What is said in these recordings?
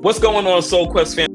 What's going on, Soul Quest fam?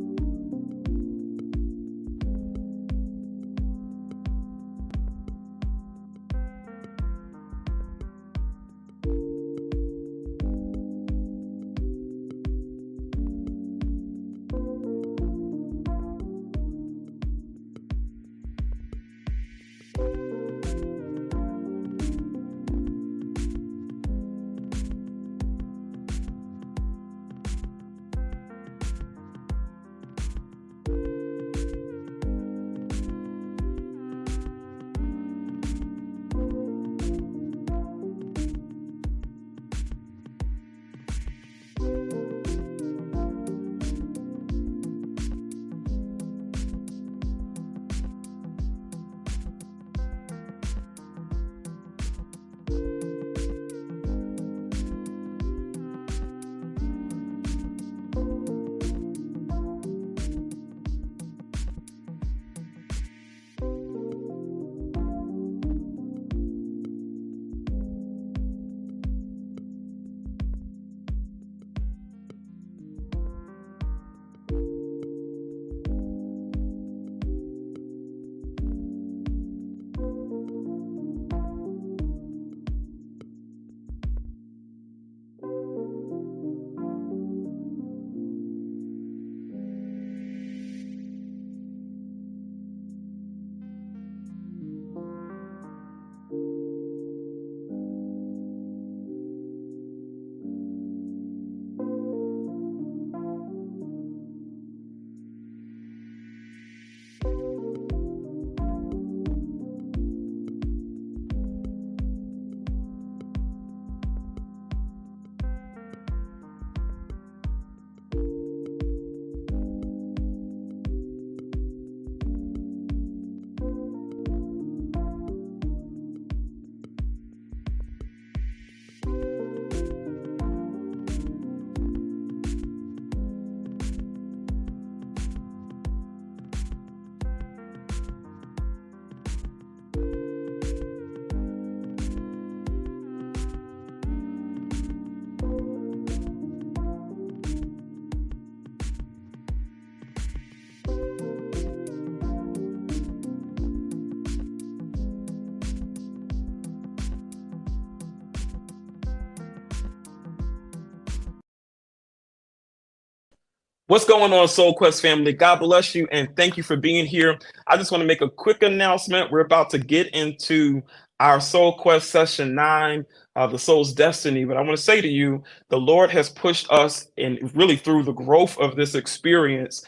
What's going on, Soul Quest family? God bless you and thank you for being here. I just want to make a quick announcement. We're about to get into our Soul Quest session 9, the soul's destiny. But I want to say to you, the Lord has pushed us and really through the growth of this experience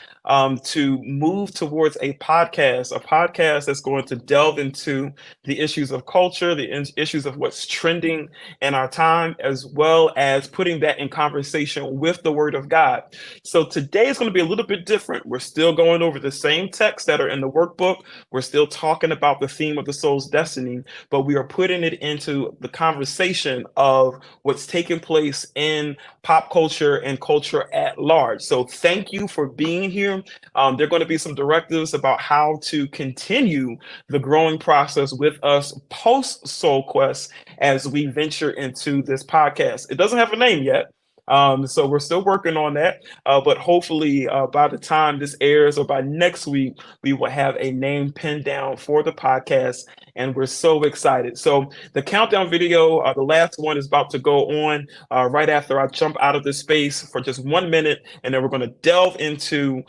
to move towards a podcast that's going to delve into the issues of culture, the issues of what's trending in our time, as well as putting that in conversation with the Word of God. So today is going to be a little bit different. We're still going over the same texts that are in the workbook. We're still talking about the theme of the soul's destiny, but we are putting it into the conversation of what's taking place in pop culture and culture at large. So thank you for being here. There are going to be some directives about how to continue the growing process with us post Soul Quest as we venture into this podcast. It doesn't have a name yet. So we're still working on that, but hopefully by the time this airs or by next week, we will have a name pinned down for the podcast, and we're so excited. So the countdown video, the last one is about to go on right after I jump out of this space for just 1 minute, and then we're going to delve into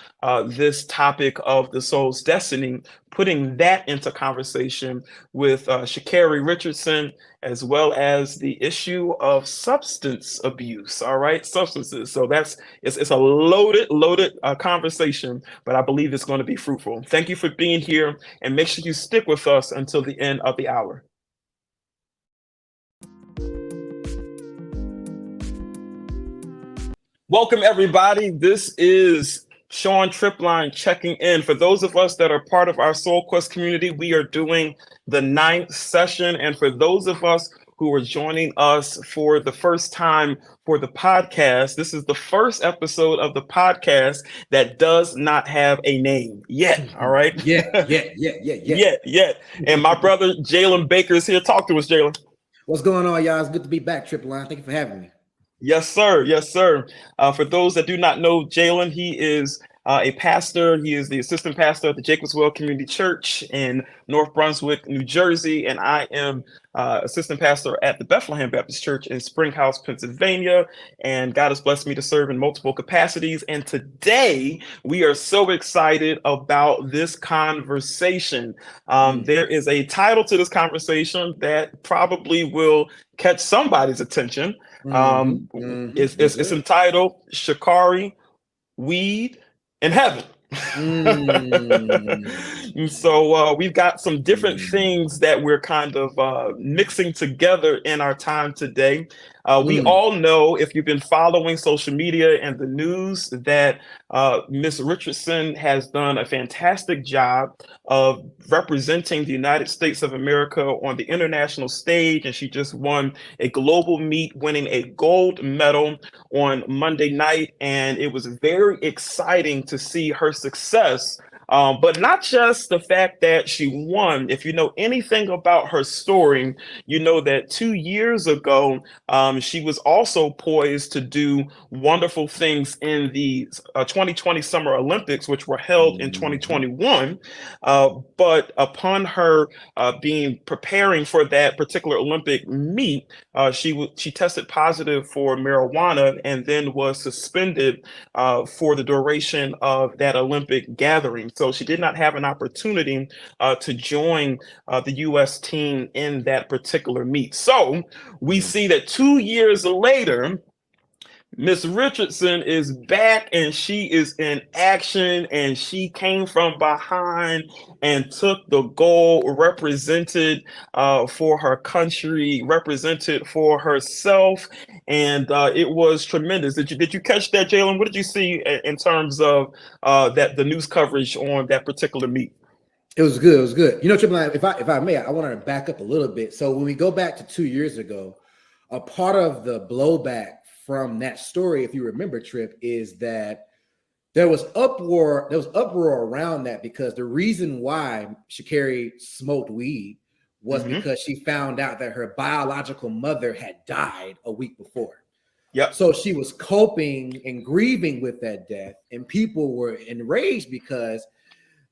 this topic of the soul's destiny, putting that into conversation with Sha'Carri Richardson, as well as the issue of substance abuse. All right, substances. So it's a loaded conversation, but I believe it's going to be fruitful. Thank you for being here, and make sure you stick with us until the end of the hour. Welcome, everybody. This is Sean Tripline checking in. For those of us that are part of our Soul Quest community, we are doing the 9th session. And for those of us who are joining us for the first time for the podcast, this is the first episode of the podcast that does not have a name yet. All right. Yeah. And my brother Jalen Baker is here. Talk to us, Jalen. What's going on, y'all? It's good to be back, Tripline. Thank you for having me. Yes, sir. Yes, sir. For those that do not know Jalen, he is a pastor. He is the assistant pastor at the Jacobswell Community Church in North Brunswick, New Jersey, and I am assistant pastor at the Bethlehem Baptist Church in Springhouse, Pennsylvania. And God has blessed me to serve in multiple capacities. And today we are so excited about this conversation. Mm, There is a title to this conversation that probably will catch somebody's attention. Um, it's Yes, sir. entitled Sha'Carri, Weed, in Heaven. And Mm, so we've got some different mm, things that we're kind of mixing together in our time today. We mm, all know, if you've been following social media and the news, that Miss Richardson has done a fantastic job of representing the United States of America on the international stage, and she just won a global meet, winning a gold medal on Monday night, and it was very exciting to see her success. But not just the fact that she won. If you know anything about her story, you know that 2 years ago, she was also poised to do wonderful things in the 2020 Summer Olympics, which were held in mhm, 2021. But upon her being preparing for that particular Olympic meet, she tested positive for marijuana and then was suspended for the duration of that Olympic gathering. So she did not have an opportunity to join the U.S. team in that particular meet. So we mm. see that 2 years later, Miss Richardson is back and she is in action, and she came from behind and took the goal, represented for her country, represented for herself, and it was tremendous. Did you catch that, Jalen? What did you see in terms of that the news coverage on that particular meet? It was good. It was good. You know, Triple Line, if I may, I want to back up a little bit. So when we go back to 2 years ago, a part of the blowback from that story, if you remember, Trip, is that there was uproar. There was uproar around that because the reason why Sha'Carri smoked weed was Hmm. because she found out that her biological mother had died a week before. Yep. So she was coping and grieving with that death, and people were enraged because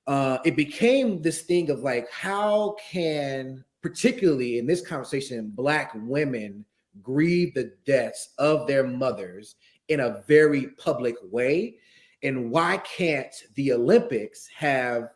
it became this thing of like, how can, particularly in this conversation, Black women grieve the deaths of their mothers in a very public way? And why can't the Olympics have,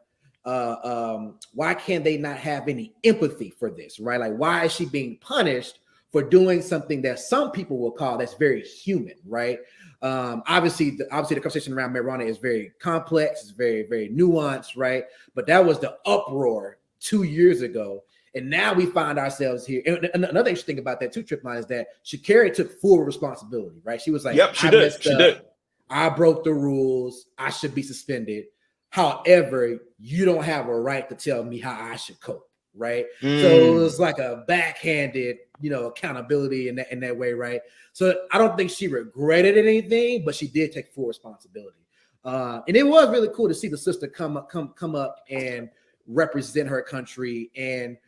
why can't they not have any empathy for this, right? Like, why is she being punished for doing something that some people will call that's very human, right? Obviously, the conversation around marijuana is very complex. It's very, very nuanced, right? But that was the uproar 2 years ago, and now we find ourselves here. And another interesting thing about that too, Trip Line, is that Sha'Carri took full responsibility, right? She was like, Yep. She "I did. messed She did. up. I broke the rules. I should be suspended. However, you don't have a right to tell me how I should cope." Right. So it Mm. was like a backhanded, accountability in that way, right? So I don't think she regretted anything, but she did take full responsibility. And it was really cool to see the sister come up and represent her country. And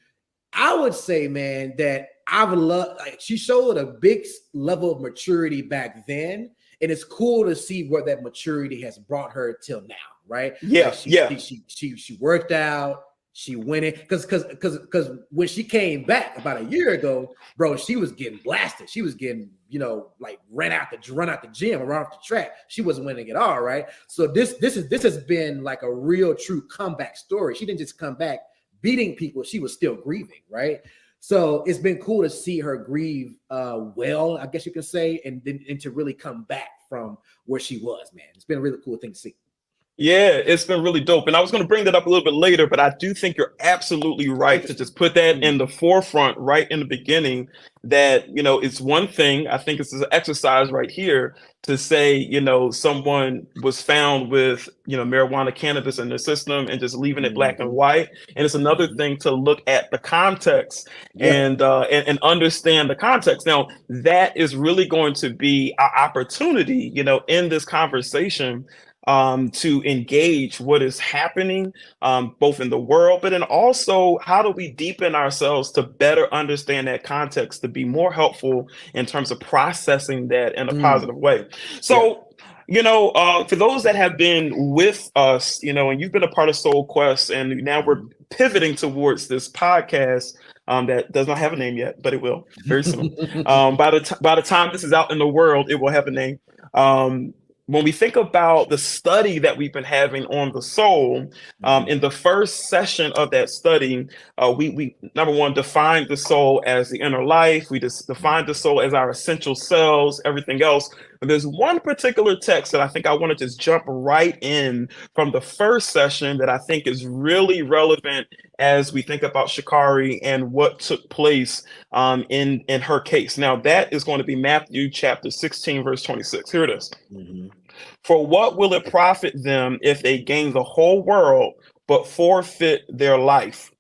I would say, man, that I've loved, like, she showed a big level of maturity back then, and it's cool to see where that maturity has brought her till now, right? Like Yeah. Yeah. she worked out, she went in because when she came back about a year ago, bro, she was getting blasted. She was getting, like run out the gym or run off the track. She wasn't winning at all, right? So this has been like a real true comeback story. She didn't just come back beating people, she was still grieving, right? So it's been cool to see her grieve well, I guess you can say, and to really come back from where she was, man. It's been a really cool thing to see. Yeah, it's been really dope. And I was going to bring that up a little bit later, but I do think you're absolutely right to Interesting. just put that in Mm, the forefront right in the beginning. That, it's one thing, I think it's an exercise right here to say, someone was found with, marijuana cannabis in their system and just leaving it black and mm-hmm, white. And it's another mm-hmm. thing to look at the context Yeah. and understand the context. Now, that is really going to be our opportunity, in this conversation to engage what is happening both in the world, but then also how do we deepen ourselves to better understand that context to be more helpful in terms of processing that in a Mm. positive way. Yeah. So, for those that have been with us, and you've been a part of Soul Quest, and now we're pivoting towards this podcast that does not have a name yet, but it will very soon. By the time this is out in the world, it will have a name. When we think about the study that we've been having on the soul, in the first session of that study, we number one defined the soul as the inner life. We just defined the soul as our essential selves, everything else. But there's one particular text that I think I want to just jump right in from the first session that I think is really relevant as we think about Sha'Carri and what took place in her case. Now, that is going to be Matthew chapter 16, verse 26. Here it is. Mm-hmm. For what will it profit them if they gain the whole world but forfeit their life?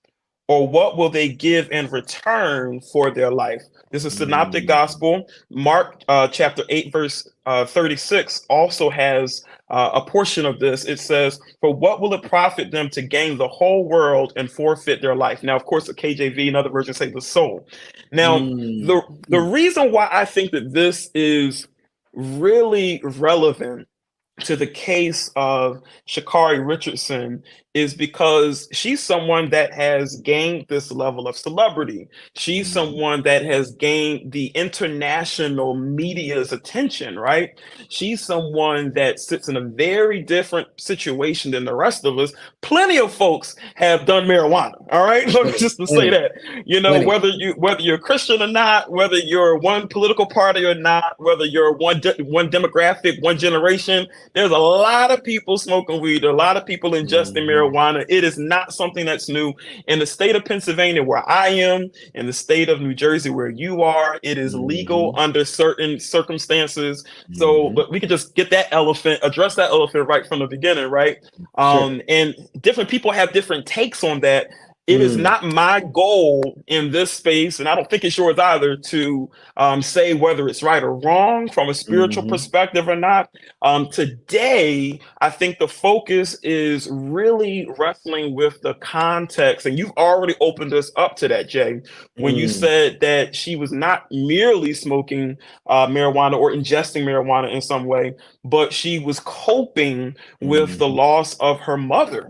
Or what will they give in return for their life? This is Synoptic Gospel. Mark chapter 8, verse 36 also has a portion of this. It says, for what will it profit them to gain the whole world and forfeit their life? Now, of course, the KJV and other versions say the soul. Now, the reason why I think that this is really relevant to the case of Sha'Carri Richardson is because she's someone that has gained this level of celebrity. She's someone that has gained the international media's attention, right? She's someone that sits in a very different situation than the rest of us. Plenty of folks have done marijuana, all right? Just to say that, whether you're Christian or not, whether you're one political party or not, whether you're one demographic, one generation, there's a lot of people smoking weed, a lot of people ingesting marijuana. It is not something that's new. In the state of Pennsylvania, where I am, in the state of New Jersey, where you are, it is legal under certain circumstances. So, but we could just address that elephant right from the beginning, right? And different people have different takes on that. It is not my goal in this space, and I don't think it's yours either, to say whether it's right or wrong from a spiritual perspective or not. Today, I think the focus is really wrestling with the context, and you've already opened us up to that, Jay, when you said that she was not merely smoking marijuana or ingesting marijuana in some way, but she was coping with the loss of her mother,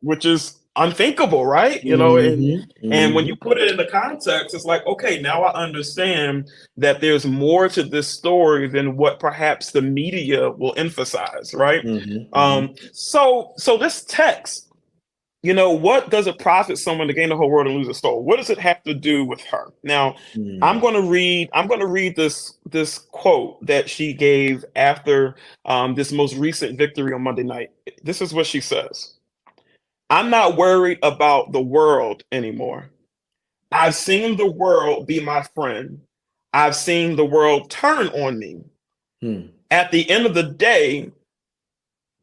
which is unthinkable, right? And when you put it in the context, it's like, okay, now I understand that there's more to this story than what perhaps the media will emphasize, right? So this text, what does it profit someone to gain the whole world and lose a soul? What does it have to do with her? Now, I'm going to read this quote that she gave after this most recent victory on Monday night. This is what she says. I'm not worried about the world anymore. I've seen the world be my friend. I've seen the world turn on me. At the end of the day,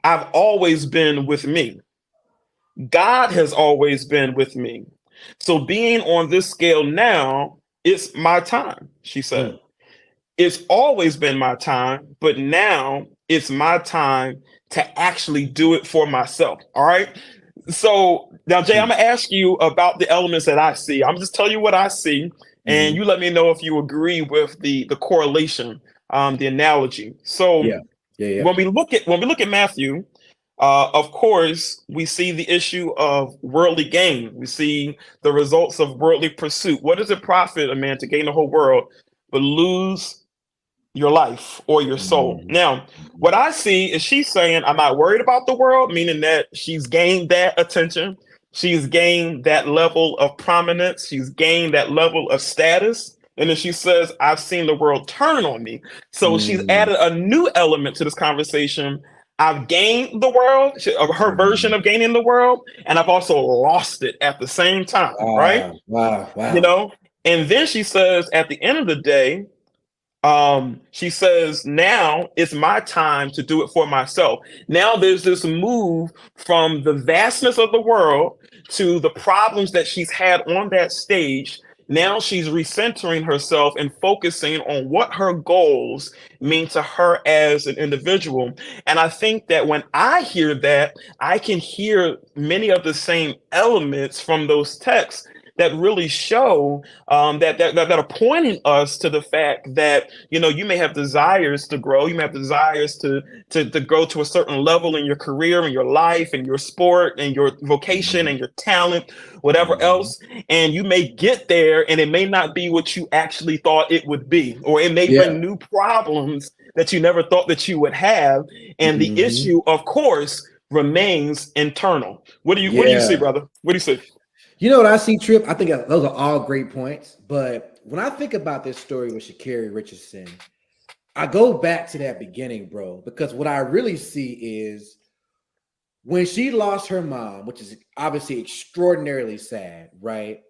I've always been with me. God has always been with me. So being on this scale now, it's my time, she said. It's always been my time, but now it's my time to actually do it for myself. All right. So now, Jay, I'm gonna ask you about the elements that I see. I'm just tell you what I see, and you let me know if you agree with the correlation, the analogy. So when we look at Matthew, of course, we see the issue of worldly gain. We see the results of worldly pursuit. What does it profit a man to gain the whole world but lose your life or your soul? Now, what I see is she's saying, I'm not worried about the world, meaning that she's gained that attention. She's gained that level of prominence. She's gained that level of status. And then she says, I've seen the world turn on me. So she's added a new element to this conversation. I've gained the world, her version of gaining the world, and I've also lost it at the same time, right? Wow. And then she says, at the end of the day, she says, now it's my time to do it for myself. Now there's this move from the vastness of the world to the problems that she's had on that stage. Now she's recentering herself and focusing on what her goals mean to her as an individual. And I think that when I hear that, I can hear many of the same elements from those texts that really show that are pointing us to the fact that, you may have desires to grow, you may have desires to grow to a certain level in your career, in your life, in your sport, in your vocation, Mhm. and your talent, whatever Mhm. else, and you may get there and it may not be what you actually thought it would be, or it may Yeah. bring new problems that you never thought that you would have. And the Mhm. issue, of course, remains internal. What do you see, Yeah. brother? What do you see? You know what I see, Trip? I think those are all great points. But when I think about this story with Sha'Carri Richardson, I go back to that beginning, bro, because what I really see is when she lost her mom, which is obviously extraordinarily sad, right?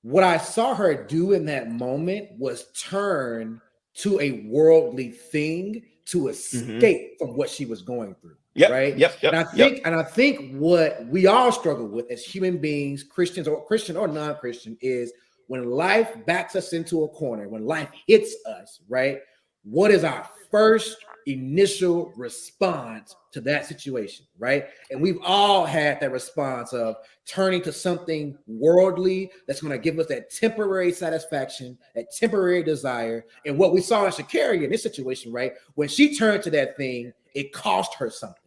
What I saw her do in that moment was turn to a worldly thing to Hmm. escape from what she was going through, Yep, right? yep, And yep, I yep. think, and I think what we all struggle with as human beings, Christian or non-Christian, is when life backs us into a corner, when life hits us, right? What is our first initial response to that situation, right? And we've all had that response of turning to something worldly that's going to give us that temporary satisfaction, that temporary desire. And what we saw in Sha'Carri in this situation, right? When she turned to that thing, it cost her something,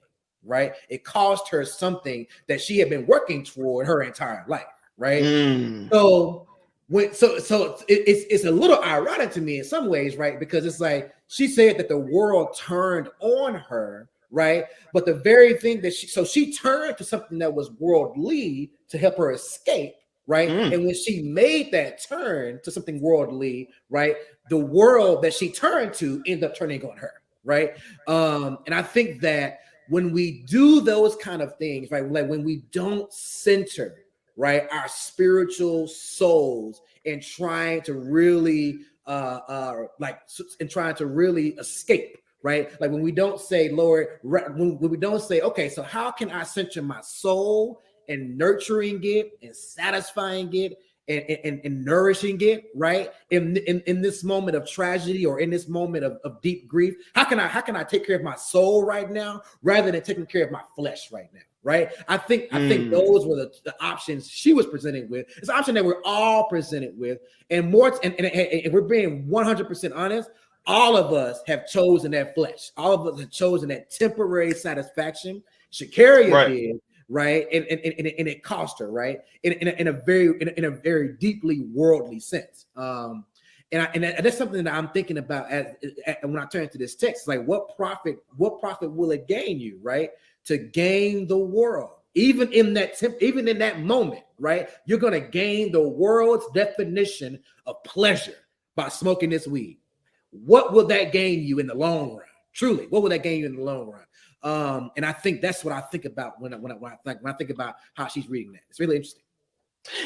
right? It cost her something that she had been working toward her entire life, right? Mm, So it's a little ironic to me in some ways, right? Because it's like she said that the world turned on her, right? But the very thing that she turned to something that was worldly to help her escape, right? mm. And when she made that turn to something worldly, right, the world that she turned to ended up turning on her, right? And I think that when we do those kind of things, right, like when we don't center, right, our spiritual souls and trying to really and trying to really escape, right? Like when we don't say, Lord, when we don't say, okay, so how can I center my soul and nurturing it and satisfying it and nourishing it, right? In this moment of tragedy or in this moment of deep grief, how can I take care of my soul right now rather than taking care of my flesh right now? Right. I think Mm. those were the options she was presented with. It's an option that we're all presented with. And more, and we're being 100% honest, all of us have chosen that flesh. All of us have chosen that temporary satisfaction. Sha'Carri Right. did, right? And it cost her, right? In a very deeply worldly sense. And that's something that I'm thinking about as when I turn to this text. Like, what profit will it gain you, right? To gain the world, even in that moment, right? You're gonna gain the world's definition of pleasure by smoking this weed. What will that gain you in the long run? Truly, what will that gain you in the long run? And I think that's what I think about when I think about how she's reading that. It's really interesting.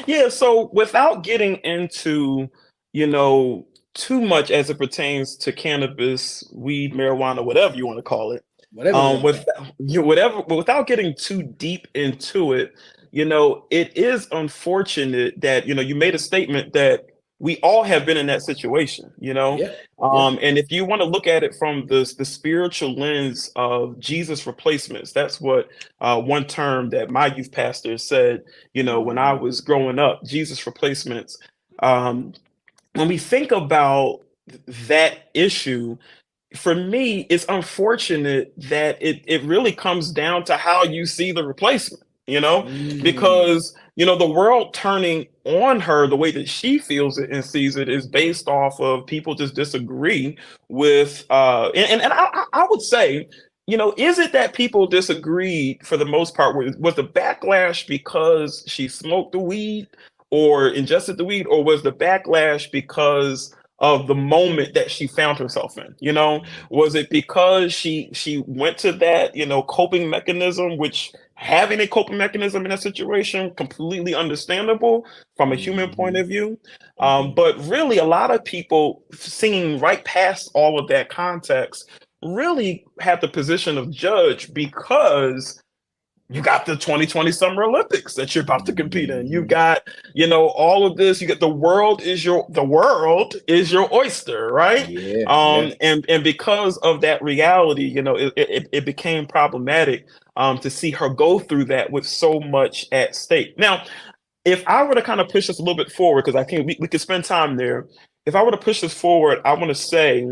Yeah, so without getting into, you know, too much as it pertains to cannabis, weed, marijuana, whatever you want to call it, Whatever we want to with call whatever, but without getting too deep into it, it is unfortunate that, you made a statement that we all have been in that situation, it. Yeah, yeah. and if you want to look at it from the spiritual lens of Jesus replacements, that's what one term that my youth pastor said, when I Mhm. was growing up, Jesus replacements. Um, when we think about that issue, for me, it's unfortunate that it really comes down to how you see the replacement, Mm. because the world turning on her the way that she feels it and sees it is based off of people just disagree with and I would say, is it that people disagreed for the most part? Was the backlash because she smoked the weed or ingested the weed, or was the backlash because of the moment that she found herself in? Was it because she went to that, coping mechanism, which having a coping mechanism in a situation, completely understandable from a human point Mhm. of view. Mhm. But really, a lot of people seeing right past all of that context really have the position of judge, because you got the 2020 Summer Olympics that you're about to compete in. You Mhm. got, all of this. You get the world is your oyster, right? Yeah, yeah. And because of that reality, it became problematic to see her go through that with so much at stake. Now, if I were to kind of push this a little bit forward, because I think we could spend time there. If I were to push this forward, I want to say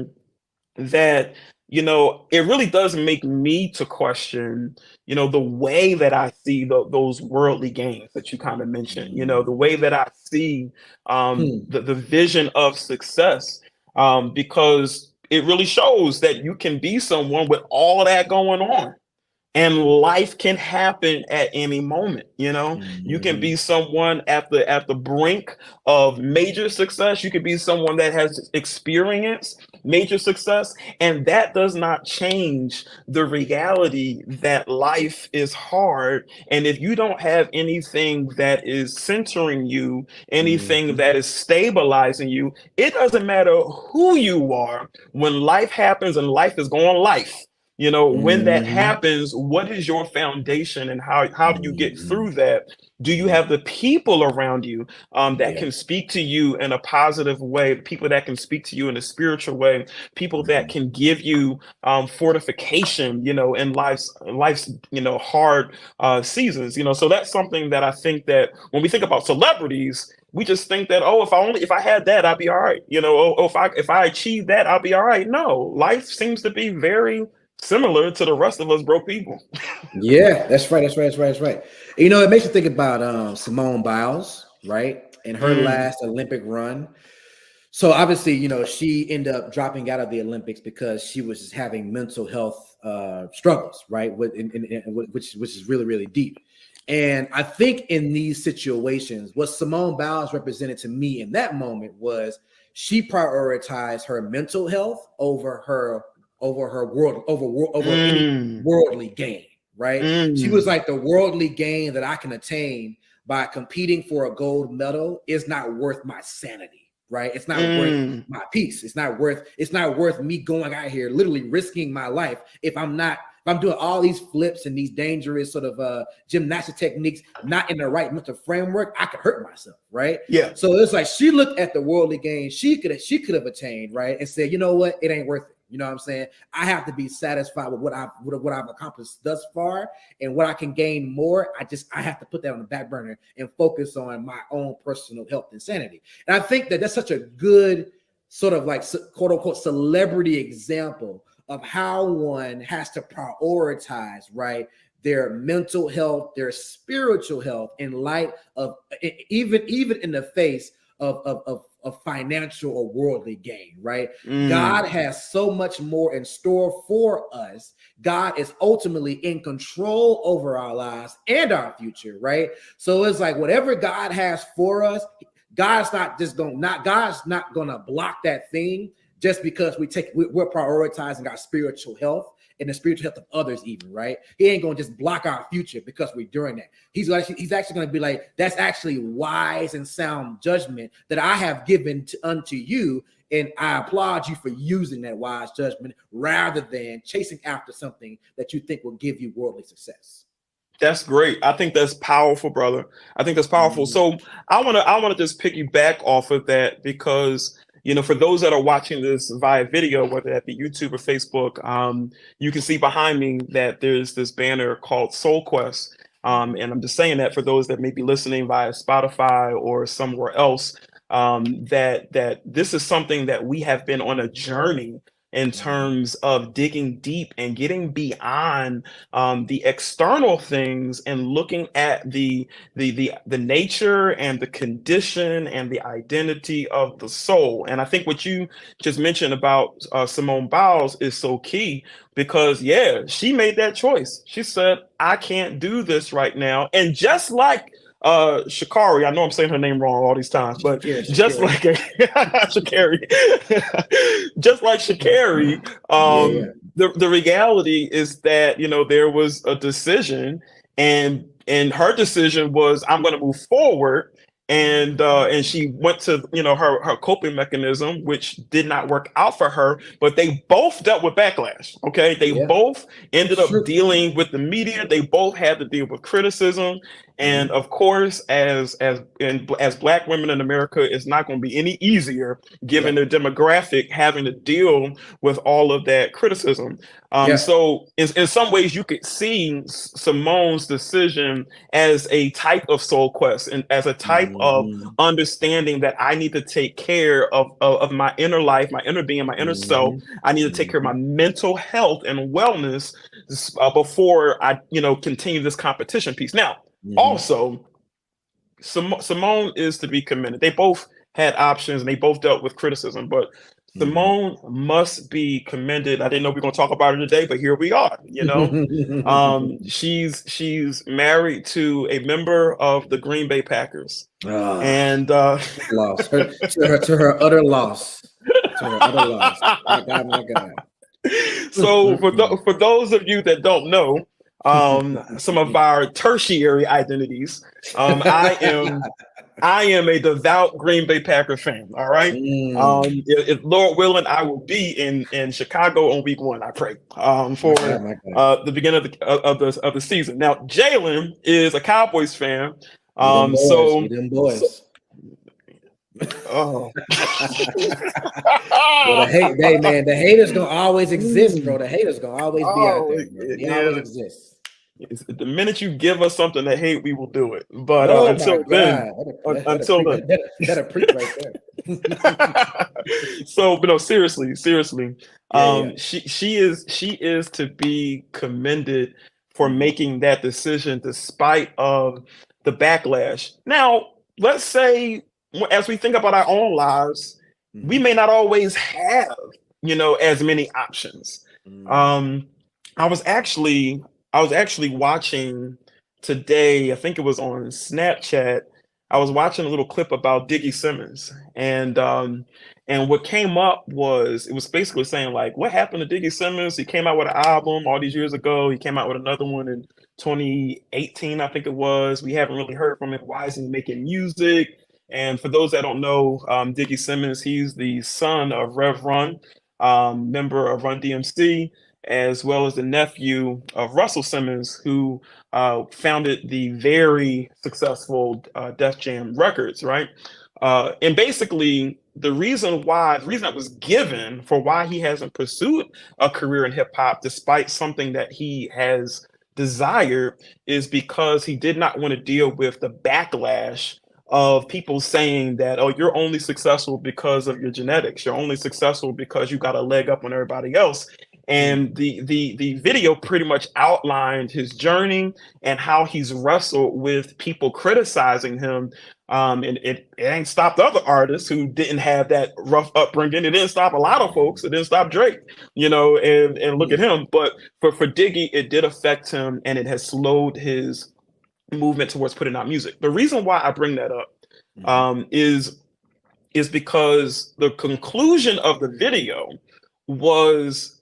that it really does make me to question the way that I see those worldly gains that you kind of mentioned, Mhm. the way that I see Hmm. the vision of success, because it really shows that you can be someone with all that going on, and life can happen at any moment. You can Mhm. be someone at the brink of major success. You could be someone that has experienced major success, and that does not change the reality that life is hard. And if you don't have anything that is centering you, anything Mhm. that is stabilizing you, it doesn't matter who you are. When life happens and life is going life, when that Mhm. happens, what is your foundation, and how do you get Mhm. through that? Do you Mhm. have the people around you that Yeah. can speak to you in a positive way, people that can speak to you in a spiritual way, people that Mhm. can give you fortification, in life's hard seasons. So that's something that I think that when we think about celebrities, we just think that, oh, if I had that, I'd be all right. Oh, if I achieved that, I'll be all right. No, life seems to be very similar to the rest of us broke people. Yeah, that's right. That's right. That's right. That's right. It makes you think about Simone Biles, right? In her Mm, last Olympic run. So obviously, she ended up dropping out of the Olympics because she was just having mental health struggles, right? Which is really, really deep. And I think in these situations, what Simone Biles represented to me in that moment was she prioritized her mental health over her world over any mm, worldly gain, right? She was mm, like, the worldly gain that I can attain by competing for a gold medal is not worth my sanity, right? It's not worth mm, my peace. It's not worth me going out here literally risking my life if I'm doing all these flips and these dangerous sort of gymnastic techniques not in the right mental framework. I could hurt myself, right? yeah, So it's like she looked at the worldly gain she could have attained, right, and said, you know what, it ain't worth it. You know what I'm saying? I have to be satisfied with what I've accomplished thus far, and what I can gain more. I have to put that on the back burner and focus on my own personal health and sanity. And I think that that's such a good sort of like quote unquote celebrity example of how one has to prioritize, right, their mental health, their spiritual health in light of even in the face of financial or worldly gain, right? God mm. has so much more in store for us. God is ultimately in control over our lives and our future, right? So it's like whatever God has for us, God's not gonna block that thing just because we're prioritizing our spiritual health and the spiritual health of others, even, right? He ain't gonna just block our future because we're doing that. He's actually gonna be like, that's actually wise and sound judgment that I have given unto you, and I applaud you for using that wise judgment rather than chasing after something that you think will give you worldly success. That's great. I think that's powerful, brother. I think that's powerful. Mhm. So I wanna just piggyback off of that, because for those that are watching this via video, whether that be YouTube or Facebook, you can see behind me that there's this banner called Soul Quest. And I'm just saying that for those that may be listening via Spotify or somewhere else, that this is something that we have been on a journey in Mhm. terms of digging deep and getting beyond the external things, and looking at the nature and the condition and the identity of the soul. And I think what you just mentioned about Simone Biles is so key, because yeah, she made that choice. She said, I can't do this right now. And just like Sha'Carri, I know I'm saying her name wrong all these times, but Shakira, just Shakira. like Sha'Carri, just like Sha'Carri, Yeah, yeah. the reality is that there was a decision, and her decision was, I'm going to move forward, and she went to, her coping mechanism, which did not work out for her. But they both dealt with backlash. Okay, they Yeah, both ended it's up true. dealing with the media. They both had to deal with criticism, and Mhm. of course, as Black women in America, it's not going to be any easier given Yeah, their demographic having to deal with all of that criticism. yeah. So in some ways, you could see Simone's decision as a type of soul quest and as a type of Mhm. understanding that I need to take care of my inner life, my inner being, my inner self. Mhm. I need to take care of my Mhm. mental health and wellness before I, continue this competition piece. Now, Mhm. also, Simone is to be commended. They both had options and they both dealt with criticism, but Mhm. Simone must be commended. I didn't know we were going to talk about her today, but here we are. She's married to a member of the Green Bay Packers, Ah, and loss. To her utter loss. To her utter loss. My God, my God. so for those of you that don't know, some of our tertiary identities, I am a devout Green Bay Packer fan. All right. Mm. If Lord willing, I will be in Chicago on week 1. I pray My for God, my God. the beginning of the season. Now, Jalen is a Cowboys fan. We them boys. We So them so boys. oh. Well, man, the haters gonna always exist, bro. Mm. The haters gonna always be out Oh there, bro. They always yeah. exist. The minute you give us something to hate, we will do it. But Oh my until then, God, that'll until preach. then. That'll preach right there. So, but no, seriously, Yeah, yeah. she is to be commended for Mhm. making that decision despite of the backlash. Now, let's say as we think about our own lives, we Mhm. may not always have, as many options. Mm. Um, I was actually I was actually watching today. I think it was on Snapchat. I was watching a little clip about Diggy Simmons, and what came up was it was basically saying like, what happened to Diggy Simmons? He came out with an album all these years ago. He came out with another one in 2018, I think it was. We haven't really heard from him. Why isn't he making music? And for those that don't know, Diggy Simmons, he's the son of Rev Run, member of Run DMC, as well as the nephew of Russell Simmons, who founded the very successful Def Jam Records, right? And basically, the reason that was given for why he hasn't pursued a career in hip hop, despite something that he has desired, is because he did not want to deal with the backlash of people saying that, oh, you're only successful because of your genetics. You're only successful because you got a leg up on everybody else. Mm. And the video pretty much outlined his journey and how he's wrestled with people criticizing him. And it ain't stopped other artists who didn't have that rough upbringing. It didn't stop a lot of folks. It didn't stop Drake, and look at Mm. him. But for Diggy, it did affect him, and it has slowed his movement towards putting out music. The reason why I bring that up Mhm. is because the conclusion of the video was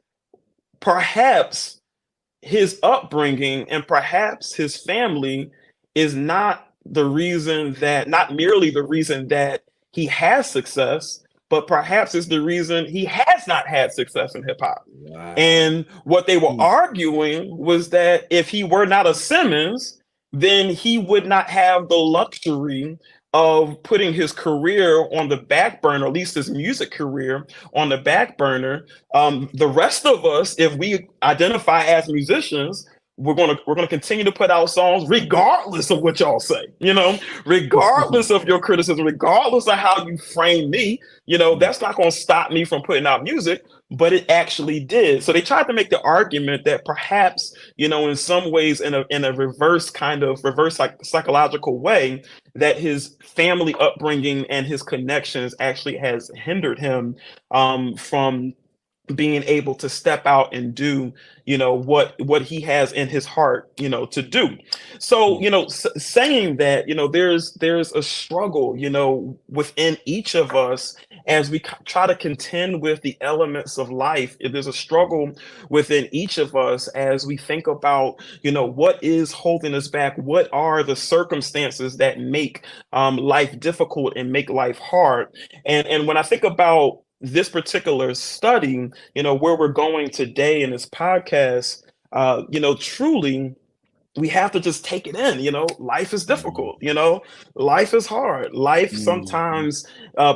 perhaps his upbringing and perhaps his family is not merely the reason that he has success, but perhaps is the reason he has not had success in hip hop. Wow. And what they were Mm. arguing was that if he were not a Simmons, then he would not have the luxury of putting his career on the back burner, at least his music career on the back burner. The rest of us, if we identify as musicians, we're gonna continue to put out songs regardless of what y'all say, regardless of your criticism, regardless of how you frame me. Mm. That's not gonna stop me from putting out music, but it actually did. So they tried to make the argument that perhaps, in some ways, in a reverse like psychological way, that his family upbringing and his connections actually has hindered him from being able to step out and do, what he has in his heart, to do. So, saying that, there's a struggle, within each of us as we try to contend with the elements of life. There's a struggle within each of us as we think about, what is holding us back? What are the circumstances that make life difficult and make life hard? And when I think about this particular study, where we're going today in this podcast, truly we have to just take it in. Life is difficult. Life is hard. Life Mhm. sometimes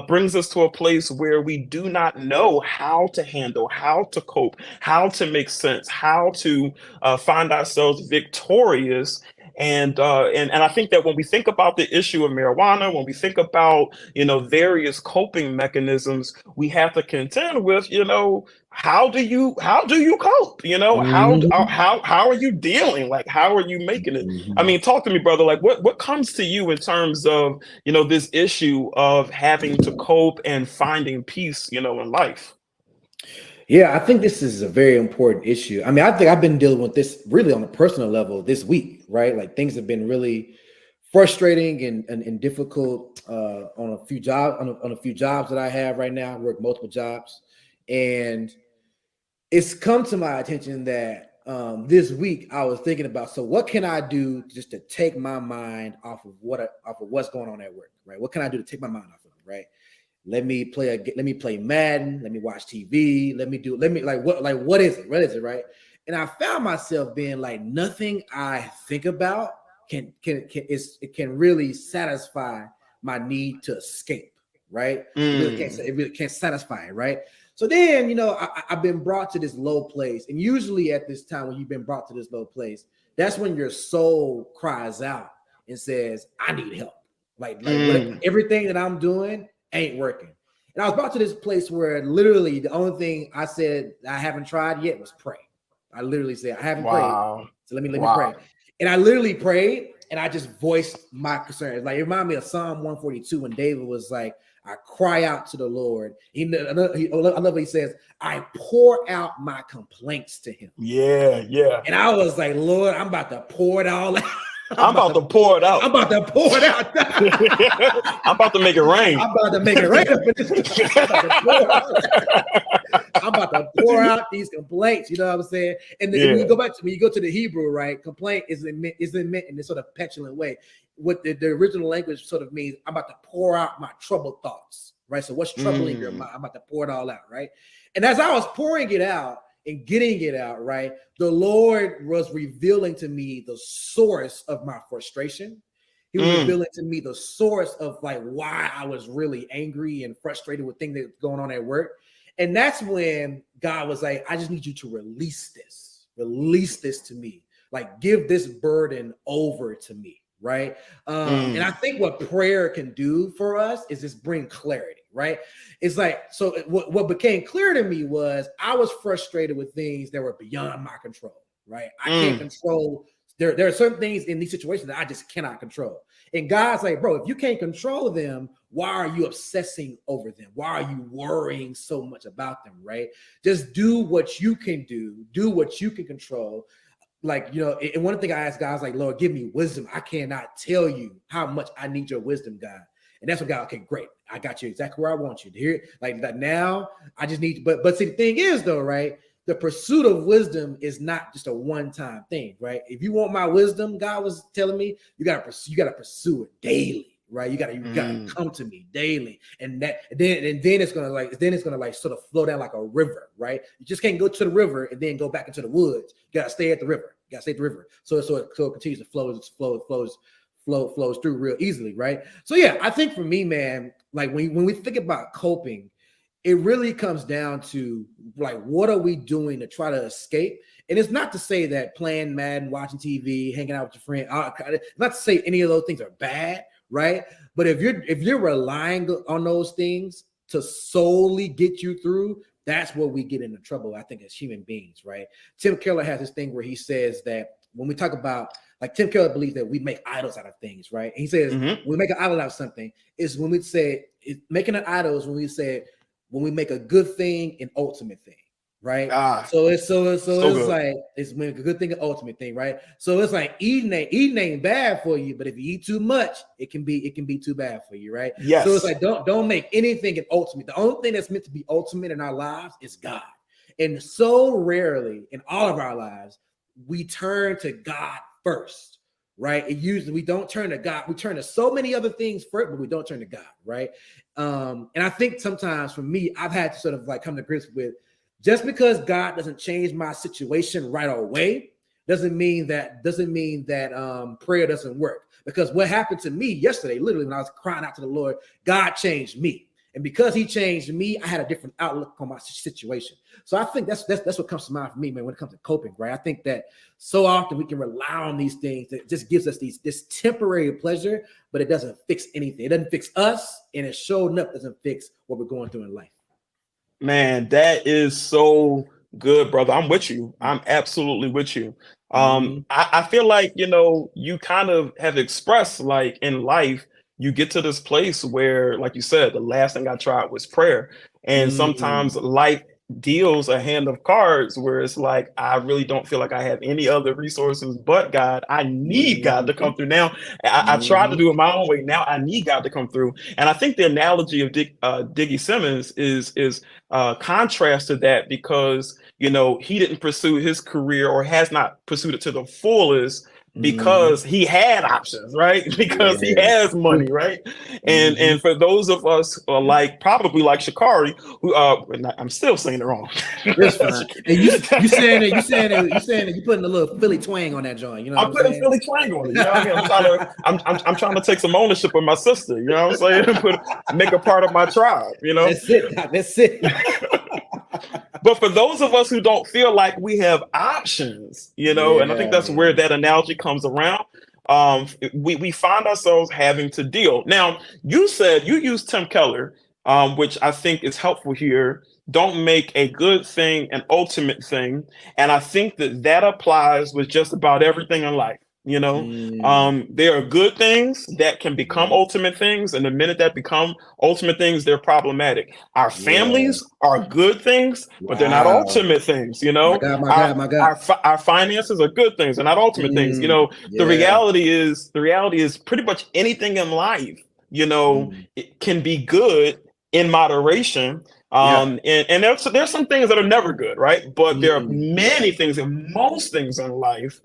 brings us to a place where we do not know how to handle, how to cope, how to make sense, how to find ourselves victorious. And I think that when we think about the issue of marijuana, when we think about various coping mechanisms, we have to contend with how do you cope? Mhm. How are you dealing? Like, how are you making it? I Mhm. mean, talk to me, brother. Like, what comes to you in terms of this issue of having to cope and finding peace, in life? Yeah, I think this is a very important issue. I mean, I think I've been dealing with this really on a personal level this week, right? Like things have been really frustrating and difficult on a few jobs on a few jobs that I have right now. I work multiple jobs, and it's come to my attention that this week I was thinking about, so what can I do just to take my mind off of what's going on at work, right? What can I do to take my mind off of it, right? Let me play Madden, let me watch TV, what is it? What is it, right? And I found myself being like, nothing I think about it can really satisfy my need to escape, right? Mm, It really can't satisfy it, right? So then, I've been brought to this low place. And usually at this time, when you've been brought to this low place, that's when your soul cries out and says, I need help. What mm, everything that I'm doing ain't working. And I was brought to this place where literally the only thing I said I haven't tried yet was pray. I literally said, I haven't prayed. wow. So let me Wow. pray. And I literally prayed and I just voiced my concerns. Like it reminded me of Psalm 142 when David was like, I cry out to the Lord. I love what he says, I pour out my complaints to him. Yeah, yeah. And I was like, Lord, I'm about to pour it all out. I'm about to pour it I'm out. about to pour it out. I'm about to make it rain. I'm about to make it rain up in this. I'm about to pour it out. I'm about to pour out these complaints. You know what I'm saying? And then when Yeah. you go to the Hebrew, right? Complaint isn't meant in this sort of petulant way. What the original language sort of means, I'm about to pour out my troubled thoughts, right? So what's troubling your Mm, mind? I'm about to pour it all out, right? And as I was pouring it out and getting it out, right, the Lord was revealing to me the source of my frustration. He was mm, revealing to me the source of like why I was really angry and frustrated with things that's going on at work. And that's when God was like, I just need you to release this to me, like give this burden over to me. Right. And I mm, think what prayer can do for us is just bring clarity. Right. It's like, so what became clear to me was I was frustrated with things that were beyond my control. Right. I can't mm, control. There are certain things in these situations that I just cannot control. And God's like, bro, if you can't control them, why are you obsessing over them? Why are you worrying so much about them? Right. Just do what you can do what you can control. Like, and one thing I asked God, I was like, Lord, give me wisdom. I cannot tell you how much I need your wisdom, God. And that's what God, okay, great. I got you exactly where I want you to hear it. Like that now, I just need, but see, the thing is though, right? The pursuit of wisdom is not just a one-time thing, right? If you want my wisdom, God was telling me, you gotta pursue it daily, right? You gotta mm. come to me daily, and then it's gonna like sort of flow down like a river, right? You just can't go to the river and then go back into the woods. You gotta stay at the river. You gotta stay at the river, so it continues to flows through real easily, right? So yeah, I think for me, man, like when we think about coping, it really comes down to like, what are we doing to try to escape? And it's not to say that playing Madden, watching TV, hanging out with your friend, not to say any of those things are bad, right? But if you're relying on those things to solely get you through, that's where we get into trouble, I think, as human beings, right? Tim Keller has this thing where he says that when we talk about, like, Tim Keller believes that we make idols out of things, right? And he says Mm-hmm. when we make an idol out of something, is when we say making an idol is when we say when we make a good thing an ultimate thing. right? Ah, So so it's good. like it's a good thing, an ultimate thing, right? So it's like eating ain't bad for you, but if you eat too much, it can be too bad for you, right? So it's Yes. like don't make anything an ultimate. The only thing that's meant to be ultimate in our lives is God. And so rarely in all of our lives, we turn to God first, right? It usually we don't turn to God. We turn to so many other things first, but we don't turn to God, right? And I think sometimes for me, I've had to sort of like come to grips with just because God doesn't change my situation right away doesn't mean that prayer doesn't work. Because what happened to me yesterday, literally when I was crying out to the Lord, God changed me. And because he changed me, I had a different outlook on my situation. So I think that's what comes to mind for me, man, when it comes to coping, right? I think that so often we can rely on these things that just gives us this temporary pleasure, but it doesn't fix anything. It doesn't fix us, and it sure enough doesn't fix what we're going through in life. Man, that is so good, brother. I'm with you. I'm absolutely with you. Mm-hmm. I feel like, you kind of have expressed like in life, you get to this place where, like you said, the last thing I tried was prayer. And sometimes Mm-hmm. life deals a hand of cards where it's like, I really don't feel like I have any other resources but God. I need God to come through now. I tried to Mm-hmm. do it my own way. Now I need God to come through. And I think the analogy of Diggy Simmons is contrast to that because he didn't pursue his career or has not pursued it to the fullest Mm-hmm. because he had options, right? Because he Yeah. has money, right? and Mm-hmm. and for those of us like probably like Sha'Carri, who I'm still saying it wrong. It's fine. And you putting a little Philly twang on that joint. You know what I'm I'm putting saying? Philly twang on it. You know what I mean? I'm trying to take some ownership of my sister. You know what I'm saying? Make her part of my tribe. That's it, Doc. That's it. But for those of us who don't feel like we have options, and I think Yeah, that's where man. that analogy comes around. We find ourselves having to deal. Now, you said you used Tim Keller, which I think is helpful here. Don't make a good thing an ultimate thing, and I think that applies with just about everything in life. Mm, There are good things that can become mhm. ultimate things, and the minute that become ultimate things, they're problematic. Our Yeah. families are good things, but they're not Wow. ultimate things. My God, my Our God, my God. our finances are good things, and not ultimate things. The Yeah. reality is pretty much anything in life. Mm, It can be good in moderation. yeah. And there's some things that are never good, right? But there are Mm, many things, and most things in life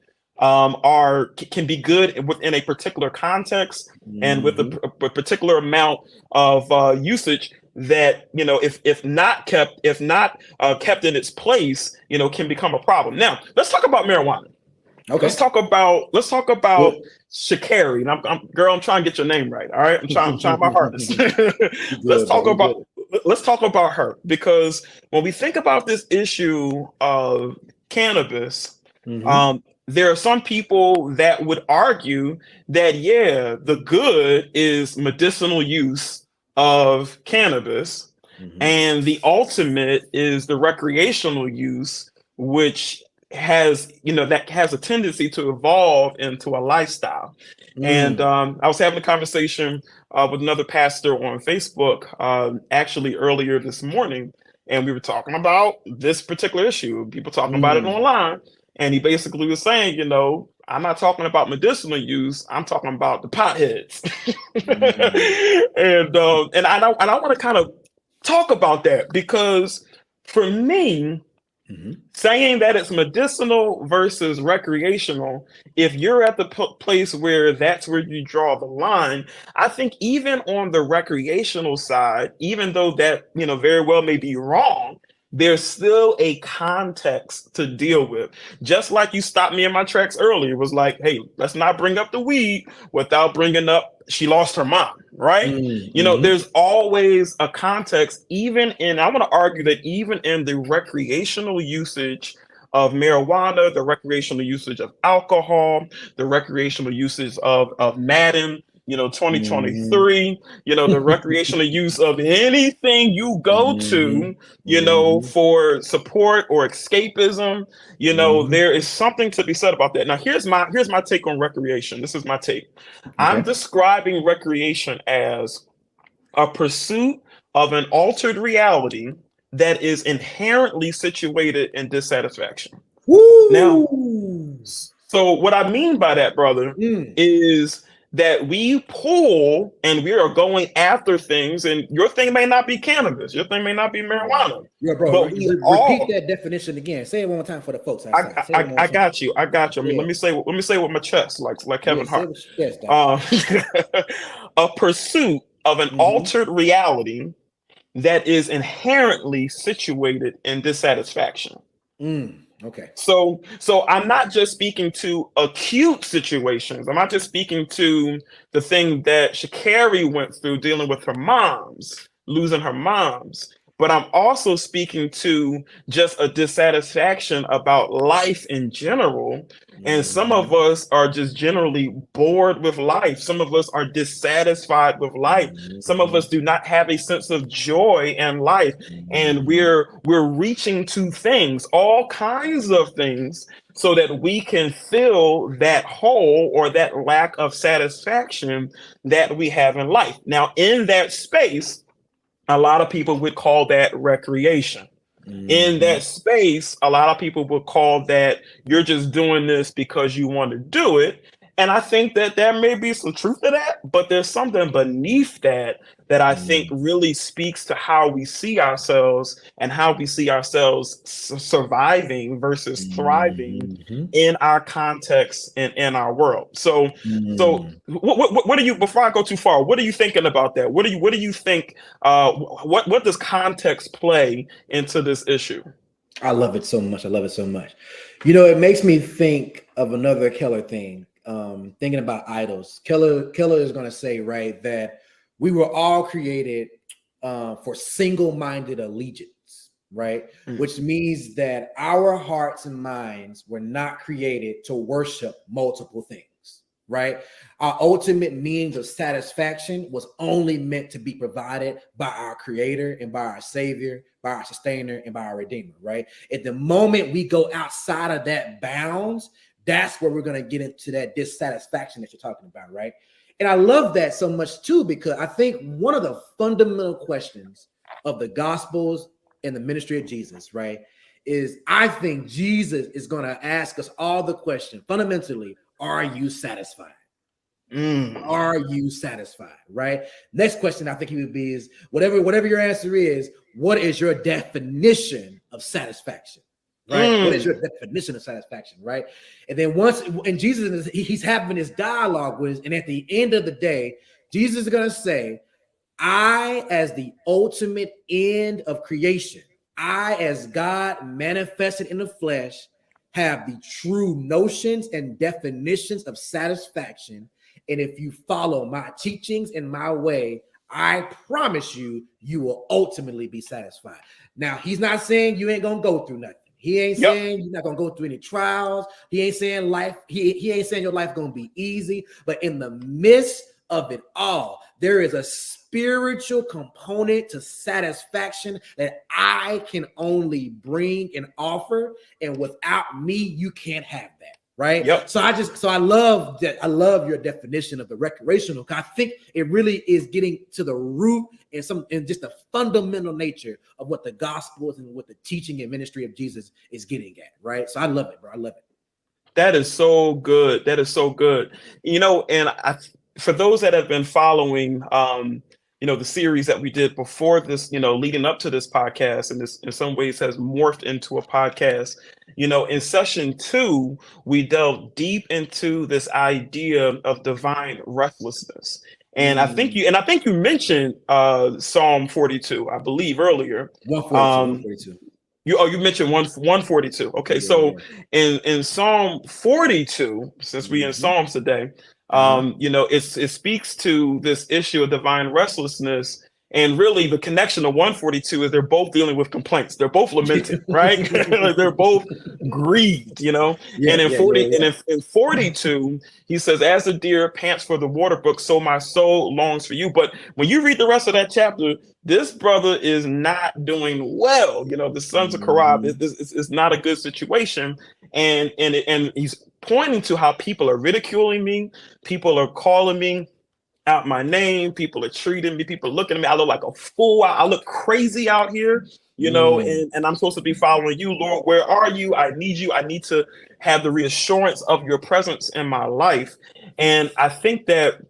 can be good within a particular context and with mhm, a particular amount of usage that if not kept in its place, can become a problem. Now let's talk about marijuana. let's okay. talk about let's talk about Good. Sha'Carri. And girl, I'm trying to get your name right. All right, I'm trying my hardest. You let's good, bro. talk You about good. let's talk about her, because when we think about this issue of cannabis, Hmm. there are some people that would argue that, yeah, the good is medicinal use of cannabis, Hmm. and the ultimate is the recreational use, which has a tendency to evolve into a lifestyle. And Mm, I was having a conversation with another pastor on Facebook actually earlier this morning, and we were talking about this particular issue. People talking about it mm, online, and he basically was saying, I'm not talking about medicinal use. I'm talking about the potheads. mm, And I want to kind of talk about that, because for me, mhm, saying that it's medicinal versus recreational, if you're at the place where that's where you draw the line, I think even on the recreational side, even though that very well may be wrong, there's still a context to deal with. Just like you stopped me in my tracks earlier, was like, hey, let's not bring up the weed without bringing up she lost her mom, right? mhm, There's always a context, even in, I want to argue that even in the recreational usage of marijuana, the recreational usage of alcohol, the recreational usage of Madden, mhm, 2023, the recreational use of anything you go mhm, to, mhm, for support or escapism, mhm. there is something to be said about that. Now, here's my take on recreation. This is my take. I'm Okay. describing recreation as a pursuit of an altered reality that is inherently situated in dissatisfaction. Now, Woo! so what I mean by that, brother, Mm. is that we pull and we are going after things, and your thing may not be cannabis, your thing may not be marijuana, Yeah, bro. but we Repeat all. that definition again. Say it one more time for the folks outside. Say it one more I time. got you. I got you. I mean, Yeah. let me say it with my chest, like Yeah. Kevin Say Hart. it with your chest, dog. Uh, a pursuit of an Mm-hmm. altered reality that is inherently situated in dissatisfaction. Okay. So I'm not just speaking to acute situations. I'm not just speaking to the thing that Sha'Carri went through dealing with her moms, losing her moms. But I'm also speaking to just a dissatisfaction about life in general. And some of Mm-hmm. us are just generally bored with life. Some of us are dissatisfied with life. Some of Mm-hmm. us do not have a sense of joy in life, and Mm-hmm. we're reaching to things, all kinds of things, so that we can fill that hole or that lack of satisfaction that we have in life. Now, in that space, a lot of people would call that recreation. In Mm-hmm. that space, a lot of people would call that you're just doing this because you want to do it. And I think that there may be some truth to that, but there's something beneath that that I think really speaks to how we see ourselves and how we see ourselves surviving versus thriving Mm-hmm. in our context and in our world. So Mm. what do you, before I go too far, what are you thinking about that? What do you think? What does context play into this issue? I love it so much. I love it so much. You know, it makes me think of another Keller thing. Thinking about idols. Keller is going to say, right, that we were all created for single-minded allegiance, right? Mm, Which means that our hearts and minds were not created to worship multiple things, right? Our ultimate means of satisfaction was only meant to be provided by our creator and by our savior, by our sustainer, and by our redeemer, right? At the moment we go outside of that bounds, that's where we're going to get into that dissatisfaction that you're talking about, right? And I love that so much too, because I think one of the fundamental questions of the gospels and the ministry of Jesus, right, is I think Jesus is going to ask us all the question fundamentally, are you satisfied? mm, Are you satisfied? Right. Next question I think he would be is whatever your answer is, what is your definition of satisfaction? Right. What is your mm, definition of satisfaction? Right. And then once and Jesus he's having this dialogue with, and at the end of the day, Jesus is going to say, I, as the ultimate end of creation, I, as God manifested in the flesh, have the true notions and definitions of satisfaction. And if you follow my teachings and my way, I promise you, you will ultimately be satisfied. Now, he's not saying you ain't gonna go through nothing. He ain't yep. saying you're not gonna go through any trials. He ain't saying life, he ain't saying your life gonna be easy, but in the midst of it all, there is a spiritual component to satisfaction that I can only bring and offer. And without me, you can't have that. Right. Yep. So I love that. I love your definition of the recreational. I think it really is getting to the root and just the fundamental nature of what the gospels and what the teaching and ministry of Jesus is getting at. Right. So I love it, bro. I love it. That is so good. That is so good. And for those that have been following, the series that we did before this, leading up to this podcast, and this in some ways has morphed into a podcast. In session 2, we delved deep into this idea of divine restlessness. And I think you mentioned Psalm 42, I believe earlier. 142, Um, 142. you mentioned 142. Okay, Yeah. so in Psalm 42, since we in Mm-hmm. Psalms today, Uh-huh. it speaks to this issue of divine restlessness. And really, the connection to 142 is they're both dealing with complaints. They're both lamenting, right? They're both grieved, Yeah, And in yeah, yeah, 40 and yeah. in 42, he says, "As the deer pants for the water brook, so my soul longs for you." But when you read the rest of that chapter, this brother is not doing well. The sons of Korah, Mm-hmm. it's not a good situation, and he's pointing to how people are ridiculing me, people are calling me out my name, people are treating me, people are looking at me. I look like a fool. I look crazy out here. and I'm supposed to be following you, Lord. Where are you? I need you. I need to have the reassurance of your presence in my life. And I think that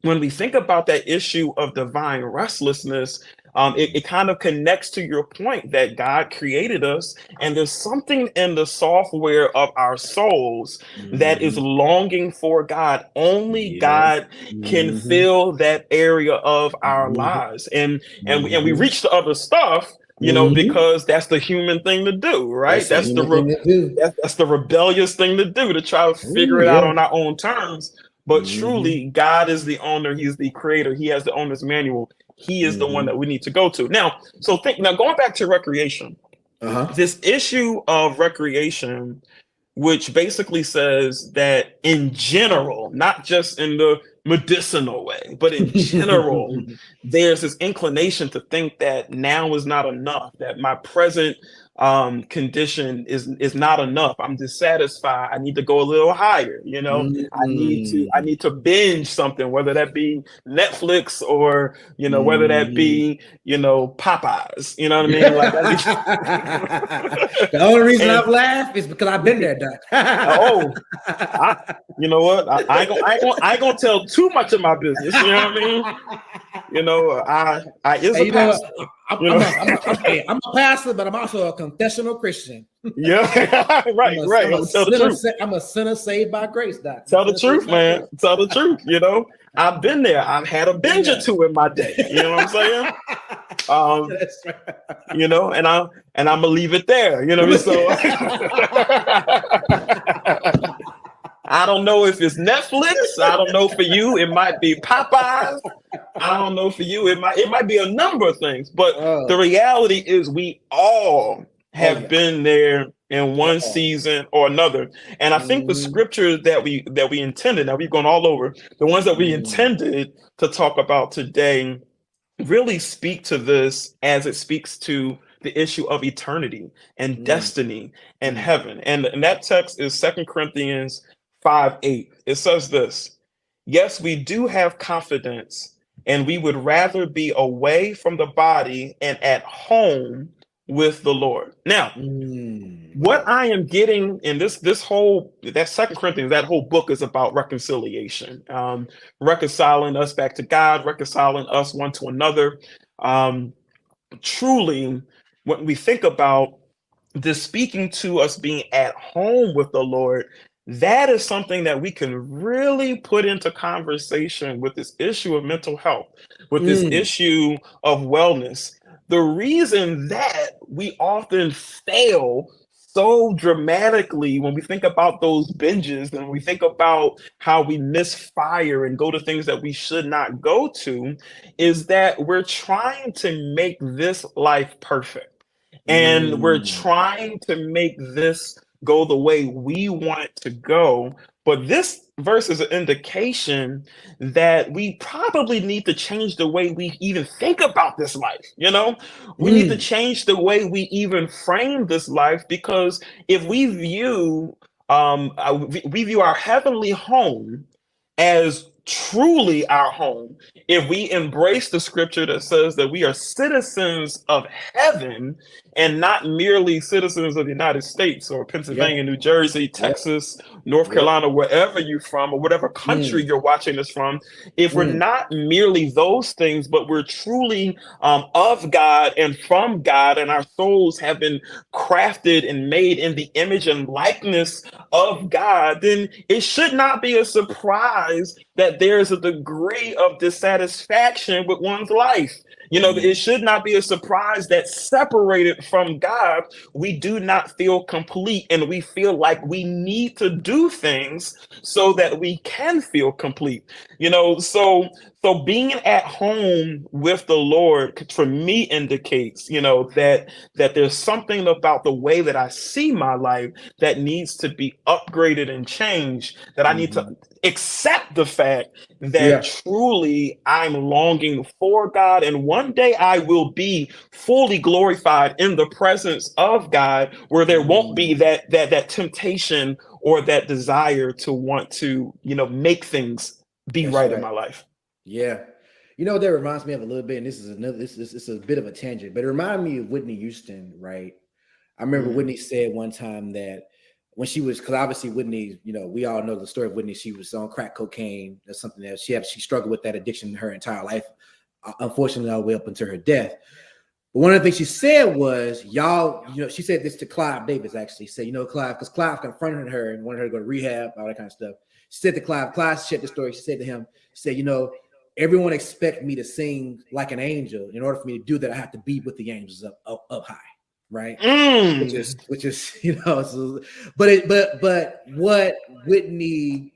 when we think about that issue of divine restlessness, it kind of connects to your point that God created us, and there's something in the software of our souls that is longing for God. Only God can fill that area of our lives, and we reach the other stuff, because that's the human thing to do, right? That's the human thing to do. That's the rebellious thing to do, to try to figure it out on our own terms. But truly, God is the owner. He's the creator. He has the owner's manual. He is the one that we need to go to. Now, going back to recreation, this issue of recreation, which basically says that in general, not just in the medicinal way, but in general, there's this inclination to think that now is not enough, that my present condition is not enough. I'm dissatisfied. I need to go a little higher. I need to binge something, whether that be Netflix or whether that be Popeyes. You know what I mean? Like the only reason I've laughed is because I've been there, Doc. You know what? I ain't gonna tell too much of my business. You know what I mean? I'm a pastor, but I'm also a confessional Christian. Yeah, right. I'm a sinner saved by grace, Doc. Tell the truth, man. Tell the truth. I've been there. I've had a binge or two in my day. You know what I'm saying? That's right. And I'm gonna leave it there. You know what I mean? So I don't know if it's Netflix. I don't know for you. It might be Popeyes. I don't know for you. It might be a number of things. But the reality is, we all have been there in one season or another. And I think the scriptures that we intended, now we've gone all over, the ones that we intended to talk about today really speak to this as it speaks to the issue of eternity and destiny and heaven. And that text is 2 Corinthians 5:8. It says this: yes, we do have confidence, and we would rather be away from the body and at home with the Lord. Now, what I am getting in that 2 Corinthians, that whole book is about reconciliation, reconciling us back to God, reconciling us one to another. Truly, when we think about this speaking to us being at home with the Lord, that is something that we can really put into conversation with this issue of mental health, with this issue of wellness. The reason that we often fail so dramatically when we think about those binges and we think about how we misfire and go to things that we should not go to is that we're trying to make this life perfect. And we're trying to make this go the way we want it to go. But this verse is an indication that we probably need to change the way we even think about this life. We need to change the way we even frame this life, because if we view our heavenly home as truly our home, if we embrace the scripture that says that we are citizens of heaven and not merely citizens of the United States or Pennsylvania, New Jersey, Texas, North Carolina, wherever you're from, or whatever country you're watching this from, if we're not merely those things, but we're truly of God and from God, and our souls have been crafted and made in the image and likeness of God, then it should not be a surprise that there's a degree of dissatisfaction with one's life. It should not be a surprise that separated from God, we do not feel complete, and we feel like we need to do things so that we can feel complete. So being at home with the Lord, for me, indicates, that there's something about the way that I see my life that needs to be upgraded and changed, that I need to accept the fact that truly I'm longing for God, and one day I will be fully glorified in the presence of God, where there won't be that temptation or that desire to want to, make things be right in my life. Yeah. You know what that reminds me of a little bit, and this is a bit of a tangent, but it reminded me of Whitney Houston, right? I remember Mm. Whitney said one time that when she was, because obviously Whitney, you know, we all know the story of Whitney. She was on crack cocaine. That's something that she struggled with that addiction her entire life, unfortunately, all the way up until her death. But one of the things she said was, y'all, you know, she said this to Clive Davis, actually. Said, you know, Clive, because Clive confronted her and wanted her to go to rehab, all that kind of stuff. She said to Clive shared the story. She said to him, she said, you know, everyone expects me to sing like an angel. In order for me to do that, I have to be with the angels up high, right? Mm. Which is, you know, but what Whitney,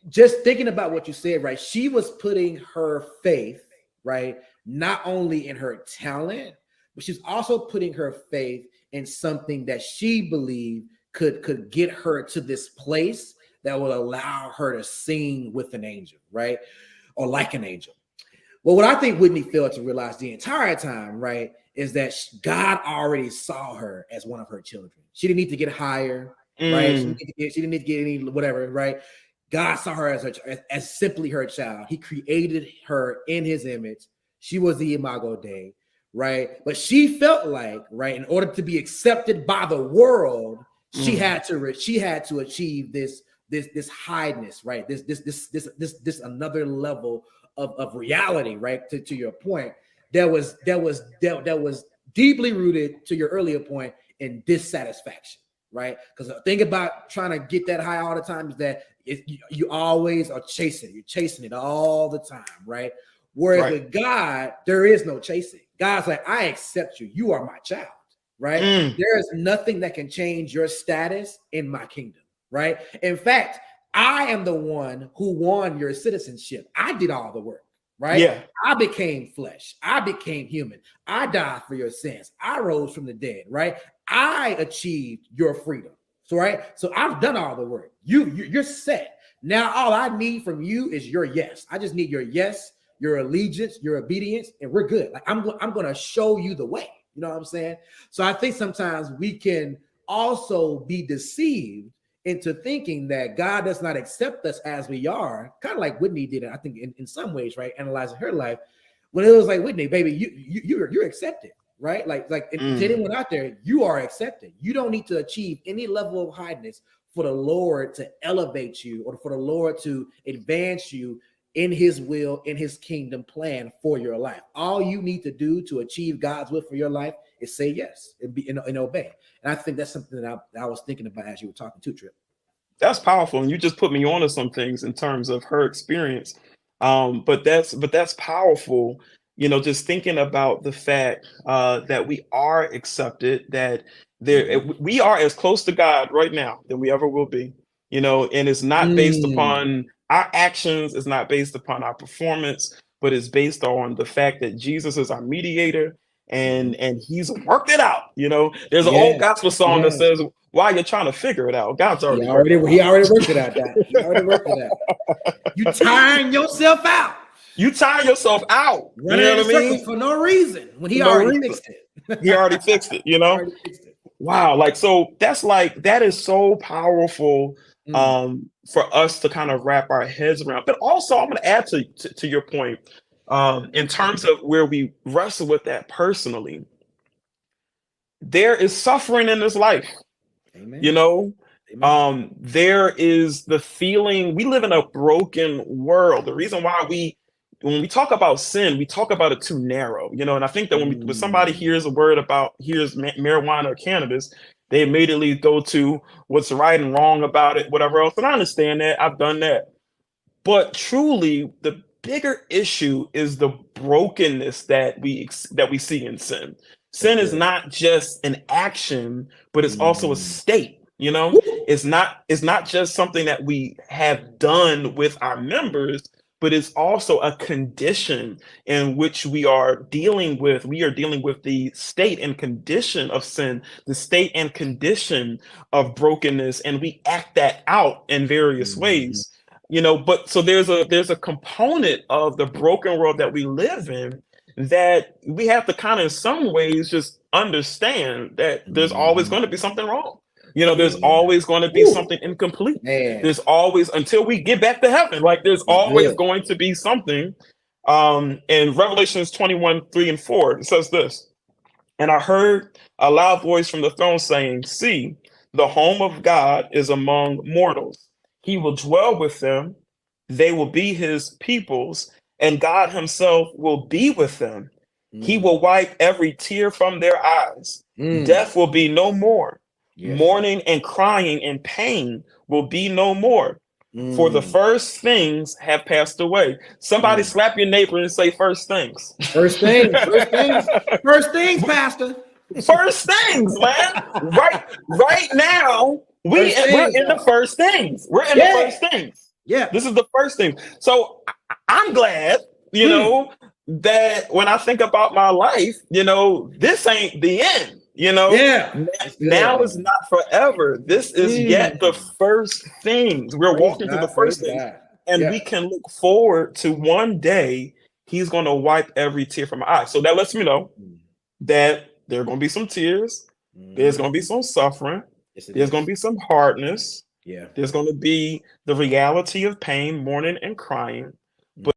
just thinking about what you said, right? She was putting her faith, right, not only in her talent, but she's also putting her faith in something that she believed could get her to this place that will allow her to sing with an angel, right, or like an angel. Well, what I think Whitney failed to realize the entire time, right, is that God already saw her as one of her children. She didn't need to get higher, right? Mm. She didn't need to get any whatever, right? God saw her as simply her child. He created her in his image. She was the imago Dei, right? But she felt like, right, in order to be accepted by the world, she had to achieve this highness, right? This another level of reality, right? To your point, that was deeply rooted, to your earlier point, in dissatisfaction, right? Because the thing about trying to get that high all the time is that you always are chasing. You're chasing it all the time, right? Whereas with God, there is no chasing. God's like, I accept you. You are my child, right? There is nothing that can change your status in my kingdom, right? In fact, I am the one who won your citizenship. I did all the work, right? Yeah. I became flesh. I became human. I died for your sins. I rose from the dead, right? I achieved your freedom. So, right. So I've done all the work. You're set. Now all I need from you is your yes. I just need your yes, your allegiance, your obedience, and we're good. Like I'm going to show you the way. You know what I'm saying? So I think sometimes we can also be deceived into thinking that God does not accept us as we are, kind of like Whitney did it, I think, in some ways, right? Analyzing her life, when it was like, Whitney, baby, you're accepted, right? Like to anyone out there, you are accepted. You don't need to achieve any level of highness for the Lord to elevate you or for the Lord to advance you in his will, in his kingdom plan for your life. All you need to do to achieve God's will for your life is say yes and obey. And I think that's something that I was thinking about as you were talking to Trip. That's powerful, and you just put me onto some things in terms of her experience. But that's powerful. You know, just thinking about the fact that we are accepted, that we are as close to God right now than we ever will be. You know, and it's not based upon our actions, it's not based upon our performance, but it's based on the fact that Jesus is our mediator and he's worked it out. You know, there's an old Yes, gospel song that yes. says, while you're trying to figure it out, God's He already worked already it he out. already worked it out. That he already worked it out. You tiring yourself out, You tire yourself out. You running know in what I circles mean? for no reason when he For no already reason. fixed it. He already fixed it, you know? Already fixed it. Wow. That is so powerful for us to kind of wrap our heads around. But also I'm gonna add to your point, in terms of where we wrestle with that personally, there is suffering in this life. You Amen. know, Amen. there is the feeling we live in a broken world. The reason why when we talk about sin, we talk about it too narrow, you know. And I think that when somebody hears a word hears marijuana or cannabis, they immediately go to what's right and wrong about it, whatever else. And I understand that. I've done that. But truly, the bigger issue is the brokenness that we see in sin. That's Sin is good. not just an action, but it's also a state. You know, Woo! it's not just something that we have done with our members, but it's also a condition in which we are dealing with. We are dealing with the state and condition of sin, the state and condition of brokenness, and we act that out in various ways. You know, but so there's a component of the broken world that we live in that we have to kind of in some ways just understand that there's always going to be something wrong. You know, there's Yeah. always going to be Woo! something incomplete. Man, There's always, until we get back to heaven, like there's that's always good. going to be something. In Revelations 21:3 and 4, it says this. And I heard a loud voice from the throne saying, see, the home of God is among mortals. He will dwell with them. They will be his peoples, and God himself will be with them. He Mm, will wipe every tear from their eyes. mm, Death will be no more. yes, Lord. Mourning and crying and pain will be no more. For the Mm, first things have passed away. Somebody mm. slap your neighbor and say, first things. First things, Pastor. First things, man. Right now, First we're things, in the y'all. first things. We're in the Yeah, first things. yeah. This is the first thing. So I'm glad, Mm, that when I think about my life, this ain't the end. yeah. That's good, Now is man. not forever. This is yet the Mm. first things. We're Praise walking through the God. Praise first things, God. and Yeah. we can look forward to one day he's going to wipe every tear from my eye. So that lets me know Mm. that there are going to be some tears, there's going to be Mhm. some suffering, Yes, it there's going to is. be some hardness, Yeah. there's going to be the reality of pain, mourning, and crying. Mm. But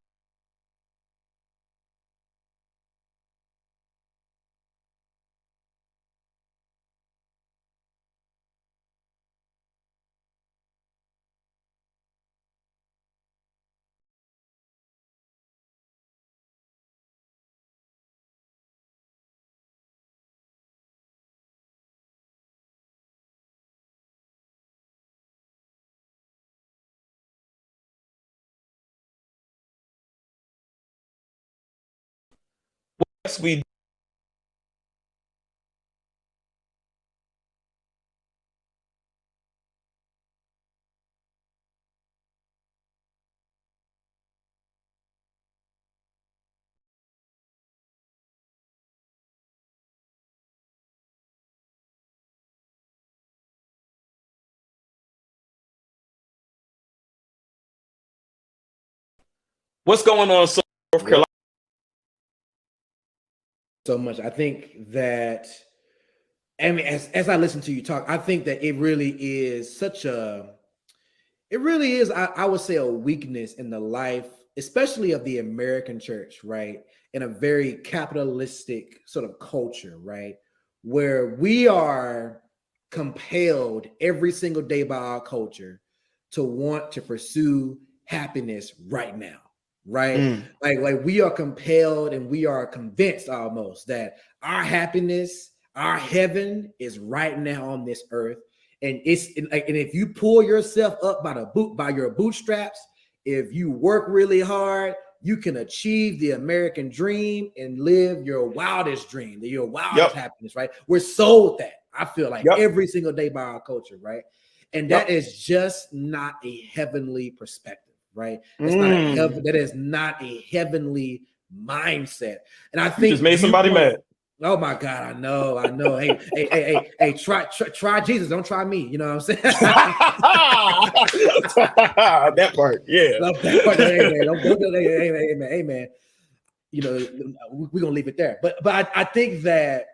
yes, we what's going on, North Yeah. Carolina? So much. I think that, I mean, as I listen to you talk, I think that it really is such a, it really is, I would say, a weakness in the life, especially of the American church, right? In a very capitalistic sort of culture, right? Where we are compelled every single day by our culture to want to pursue happiness right now, right? Mm, Like we are compelled and we are convinced almost that our happiness, our heaven is right now on this earth, and and if you pull yourself up by your bootstraps, if you work really hard, you can achieve the American dream and live your wildest dream, your wildest yep, happiness, right? We're sold that, I feel like, yep, every single day by our culture, right? And that yep. is just not a heavenly perspective, right? Mm, That is not a heavenly mindset. And I you just think made you somebody point. mad. Oh my God, I know. Hey, try Jesus, don't try me. You know what I'm saying? That part, yeah. Love that part. Hey man, don't do that. Hey man. You know, we're gonna leave it there. But I think that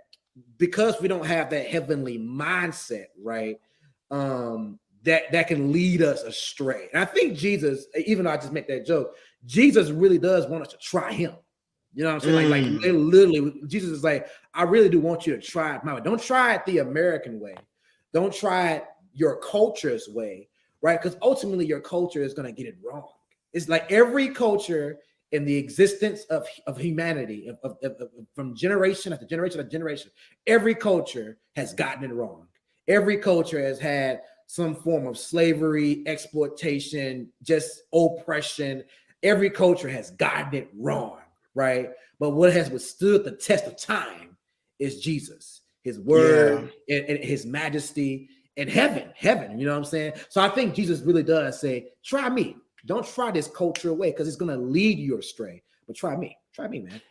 because we don't have that heavenly mindset, right? That can lead us astray. And I think Jesus, even though I just make that joke, Jesus really does want us to try him. You know what I'm saying? Like Mm, literally, Jesus is like, I really do want you to try it my way. Don't try it the American way. Don't try it your culture's way, right? Because ultimately your culture is going to get it wrong. It's like every culture in the existence of humanity, from generation after generation after generation, every culture has gotten it wrong. Every culture has had some form of slavery, exploitation, just oppression. Every culture has gotten it wrong, right? But what has withstood the test of time is Jesus, his yeah. word, and his majesty, and heaven, you know what I'm saying? So I think Jesus really does say, try me. Don't try this culture way because it's going to lead you astray. But try me, man.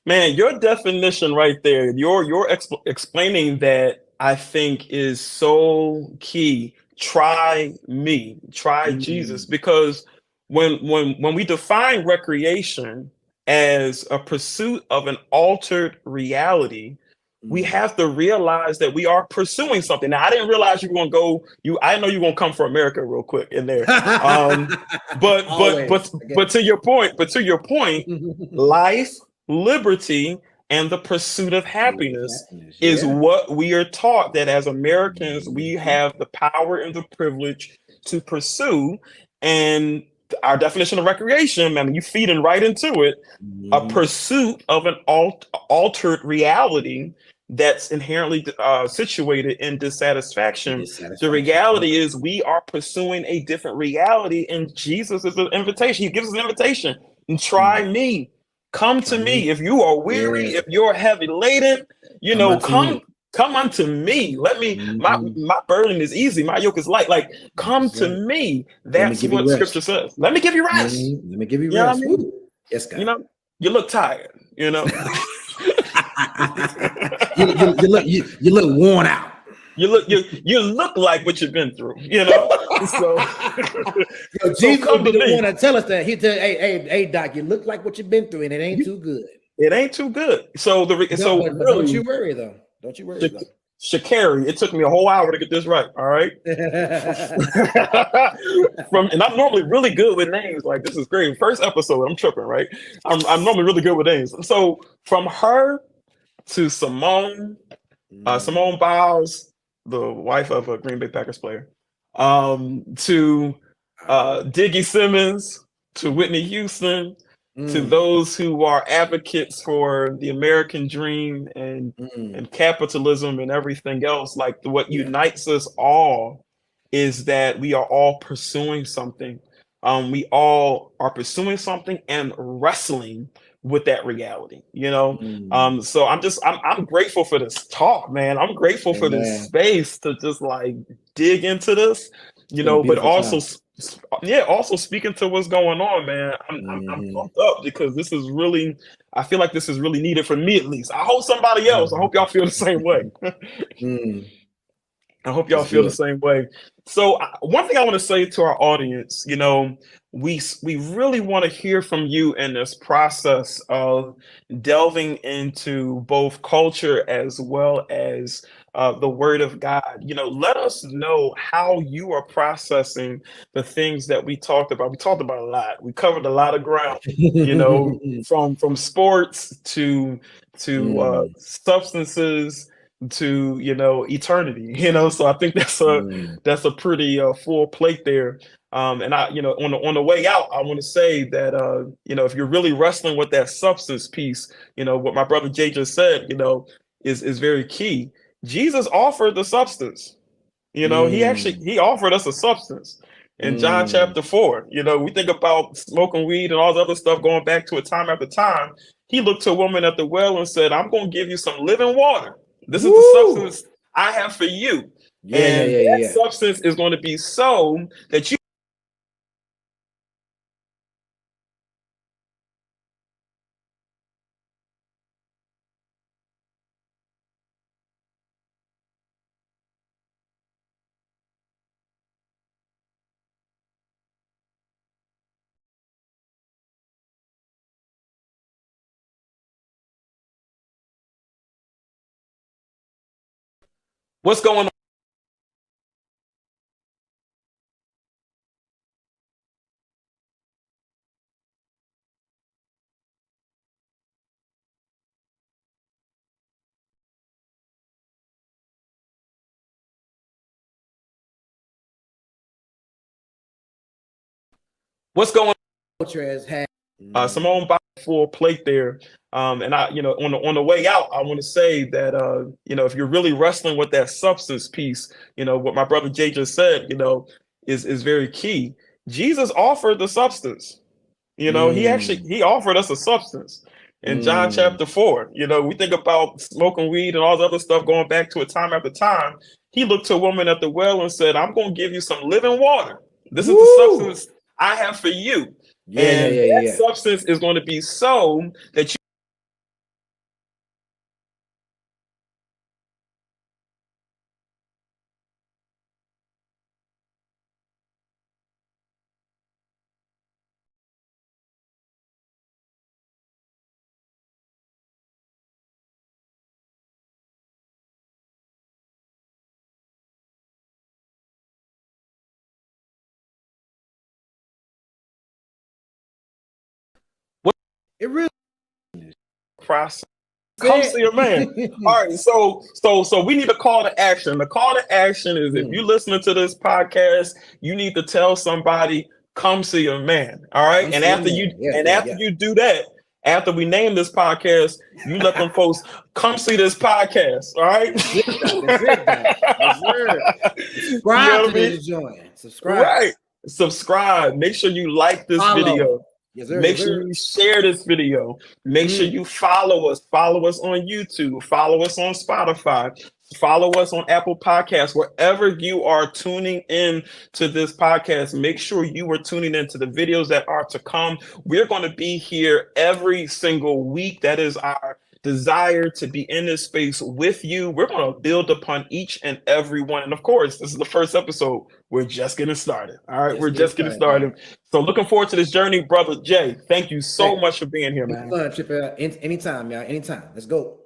Man, your definition right there, your explaining that, I think, is so key. Try me, try Jesus, Mm, because when we define recreation as a pursuit of an altered reality, we have to realize that we are pursuing something. Now, I didn't realize you were going to go. I know you're going to come for America real quick in there. But Always. to your point, life, liberty, and the pursuit of happiness is Yeah. what we are taught, that as Americans we Mhm. have the power and the privilege to pursue. And our definition of recreation, I mean, you feeding right into it, a Mhm. pursuit of an altered reality that's inherently situated in dissatisfaction. The Dissatisfaction. Yep. reality is we are pursuing a different reality, and Jesus is an invitation. He gives us an invitation. And try Mm. me. Come to Try me. me. If you are weary, Yeah. if you're heavy laden, Come unto me. come unto me. Let me, Mhm. my burden is easy, my yoke is light. Like, come That's to right. me. Let me That's give you what scripture rest. says. Let me give you rest. Let me give you You know what I rest. mean? Woo. Yes, You God. know, you look tired, you know. You look worn out. You look like what you've been through, you know. So Yo, so Jesus would come be to the one me. to tell us that. He tell, hey, Doc, you look like what you've been through, and it ain't You, too good. it ain't too good. So But don't you really, worry though. Don't you worry though. Sha'Carri, it took me a whole hour to get this right. All right. And I'm normally really good with names. Like, this is great. First episode, I'm tripping, right? I'm normally really good with names. So from her to Simone Biles, the wife of a Green Bay Packers player, to Diggy Simmons, to Whitney Houston, to Mm, those who are advocates for the American dream mm, and capitalism and everything else. Like, what yeah. unites us all is that we are all pursuing something. We all are pursuing something and wrestling with that reality, you know. Mm, So I'm grateful for this talk, man. I'm grateful for this amen. space to just like dig into this, It's you been a know, but beautiful also time. yeah, also speaking to what's going on, man. I'm Hmm. pumped up because this is really, I feel like this is really needed for me at least. I hope somebody else. I hope y'all feel the same way. Mm, I hope y'all that's feel the good. same way. So one thing I want to say to our audience, you know, we really want to hear from you in this process of delving into both culture as well as the Word of God. You know, let us know how you are processing the things that we talked about. We talked about a lot. We covered a lot of ground. You know, from sports to Mm, substances to, you know, eternity, you know. So I think mm, that's a pretty full plate there. And I, you know, on the way out, I want to say that you know, if you're really wrestling with that substance piece, you know, what my brother Jay just said, you know, is very key. Jesus offered the substance. You know, mm, he offered us a substance in John mm. chapter 4. You know, we think about smoking weed and all the other stuff going back to a time after time. He looked to a woman at the well and said, I'm going to give you some living water. This is the Woo! substance I have for you. Yeah, yeah, And yeah, that yeah. substance is going to be so that you. What's going on? What's going Culture has had. Simone Biles full plate there. And I, you know, on the way out, I want to say that you know, if you're really wrestling with that substance piece, you know, what my brother Jay just said, you know, is very key. Jesus offered the substance. You know, Mm, he offered us a substance in John mm, chapter 4. You know, we think about smoking weed and all the other stuff going back to a time after time. He looked to a woman at the well and said, I'm going to give you some living water. This is the woo! substance I have for you. Yeah, yeah, And yeah, that yeah. substance is going to be so that you It really Process. Come said. see a man. All right, so we need a call to action. The call to action is if you're listening to this podcast, you need to tell somebody, come see a man. All right. Come And see a after man. you Yeah, and yeah, after yeah. you do that, after we name this podcast, you let them folks come see this podcast. All right. That's it, Doc. That's it, Doc. Yes, sir. You know Subscribe to what I mean? this joint. Subscribe. Right. Subscribe. Make sure you like this Follow. video. Yes, sir. Make Yes, sure sir. you share this video. Make sure you follow us. Follow us on YouTube. Follow us on Spotify. Follow us on Apple Podcasts. Wherever you are tuning in to this podcast, make sure you are tuning into the videos that are to come. We're going to be here every single week. That is our desire, to be in this space with you. We're going to build upon each and every one. And of course, this is the first episode. We're just getting started. All right. We're just getting started. So looking forward to this journey, brother Jay. Thank you so much for being here, man. Fun, Chip. Anytime, y'all. Anytime. Let's go.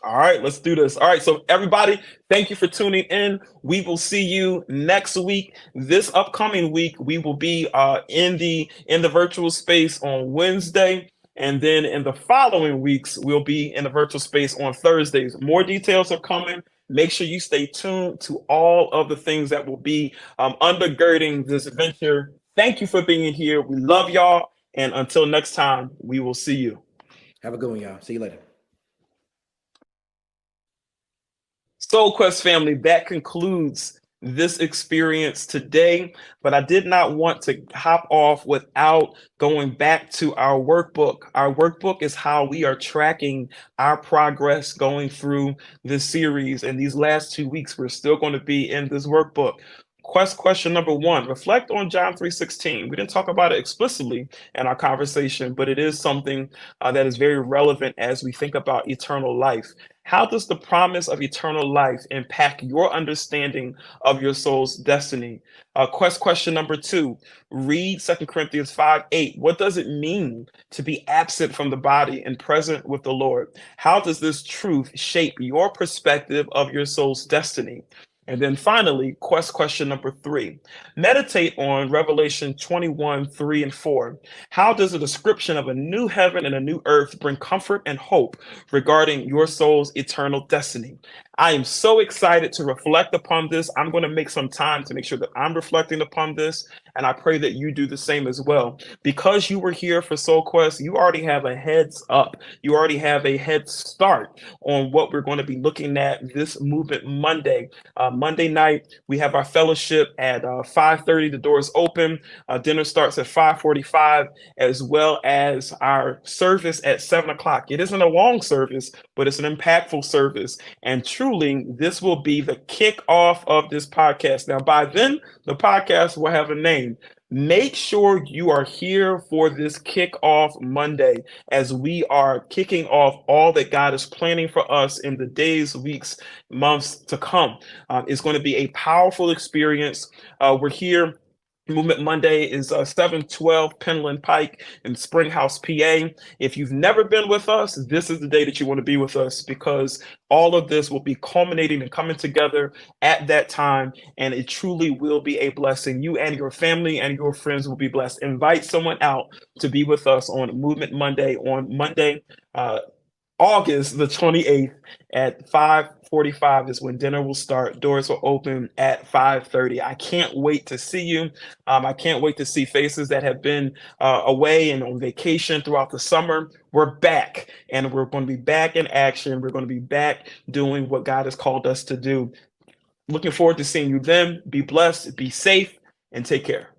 All right, let's do this. All right, so everybody, thank you for tuning in. We will see you next week. This upcoming week, we will be in the virtual space on Wednesday, and then in the following weeks, we'll be in the virtual space on Thursdays. More details are coming. Make sure you stay tuned to all of the things that will be undergirding this venture. Thank you for being here. We love y'all, and until next time, we will see you. Have a good one, y'all. See you later. Soul Quest family, that concludes this experience today, but I did not want to hop off without going back to our workbook. Our workbook is how we are tracking our progress going through this series. And these last 2 weeks, we're still going to be in this workbook. Question number 1, reflect on John 3:16. We didn't talk about it explicitly in our conversation, but it is something that is very relevant as we think about eternal life. How does the promise of eternal life impact your understanding of your soul's destiny? Question number 2, read 2 Corinthians 5:8. What does it mean to be absent from the body and present with the Lord? How does this truth shape your perspective of your soul's destiny? And then finally, question number 3, meditate on Revelation 21:3 and 4. How does a description of a new heaven and a new earth bring comfort and hope regarding your soul's eternal destiny? I am so excited to reflect upon this. I'm going to make some time to make sure that I'm reflecting upon this, and I pray that you do the same as well. Because you were here for Soul Quest, you already have a heads up. You already have a head start on what we're going to be looking at this Movement Monday. Monday night, we have our fellowship at 5:30. The doors open. Dinner starts at 5:45, as well as our service at 7 o'clock. It isn't a long service, but it's an impactful service. And truly, this will be the kickoff of this podcast. Now, by then, the podcast will have a name. Make sure you are here for this kickoff Monday as we are kicking off all that God is planning for us in the days, weeks, months to come. It's going to be a powerful experience. We're here. Movement Monday is 712 Penland Pike in Springhouse, PA. If you've never been with us, this is the day that you want to be with us, because all of this will be culminating and coming together at that time, and it truly will be a blessing. You and your family and your friends will be blessed. Invite someone out to be with us on Movement Monday on Monday, August the 28th at 5:45 is when dinner will start. Doors will open at 5:30. I can't wait to see you. I can't wait to see faces that have been away and on vacation throughout the summer. We're back, and we're going to be back in action. We're going to be back doing what God has called us to do. Looking forward to seeing you then. Be blessed, be safe, and take care.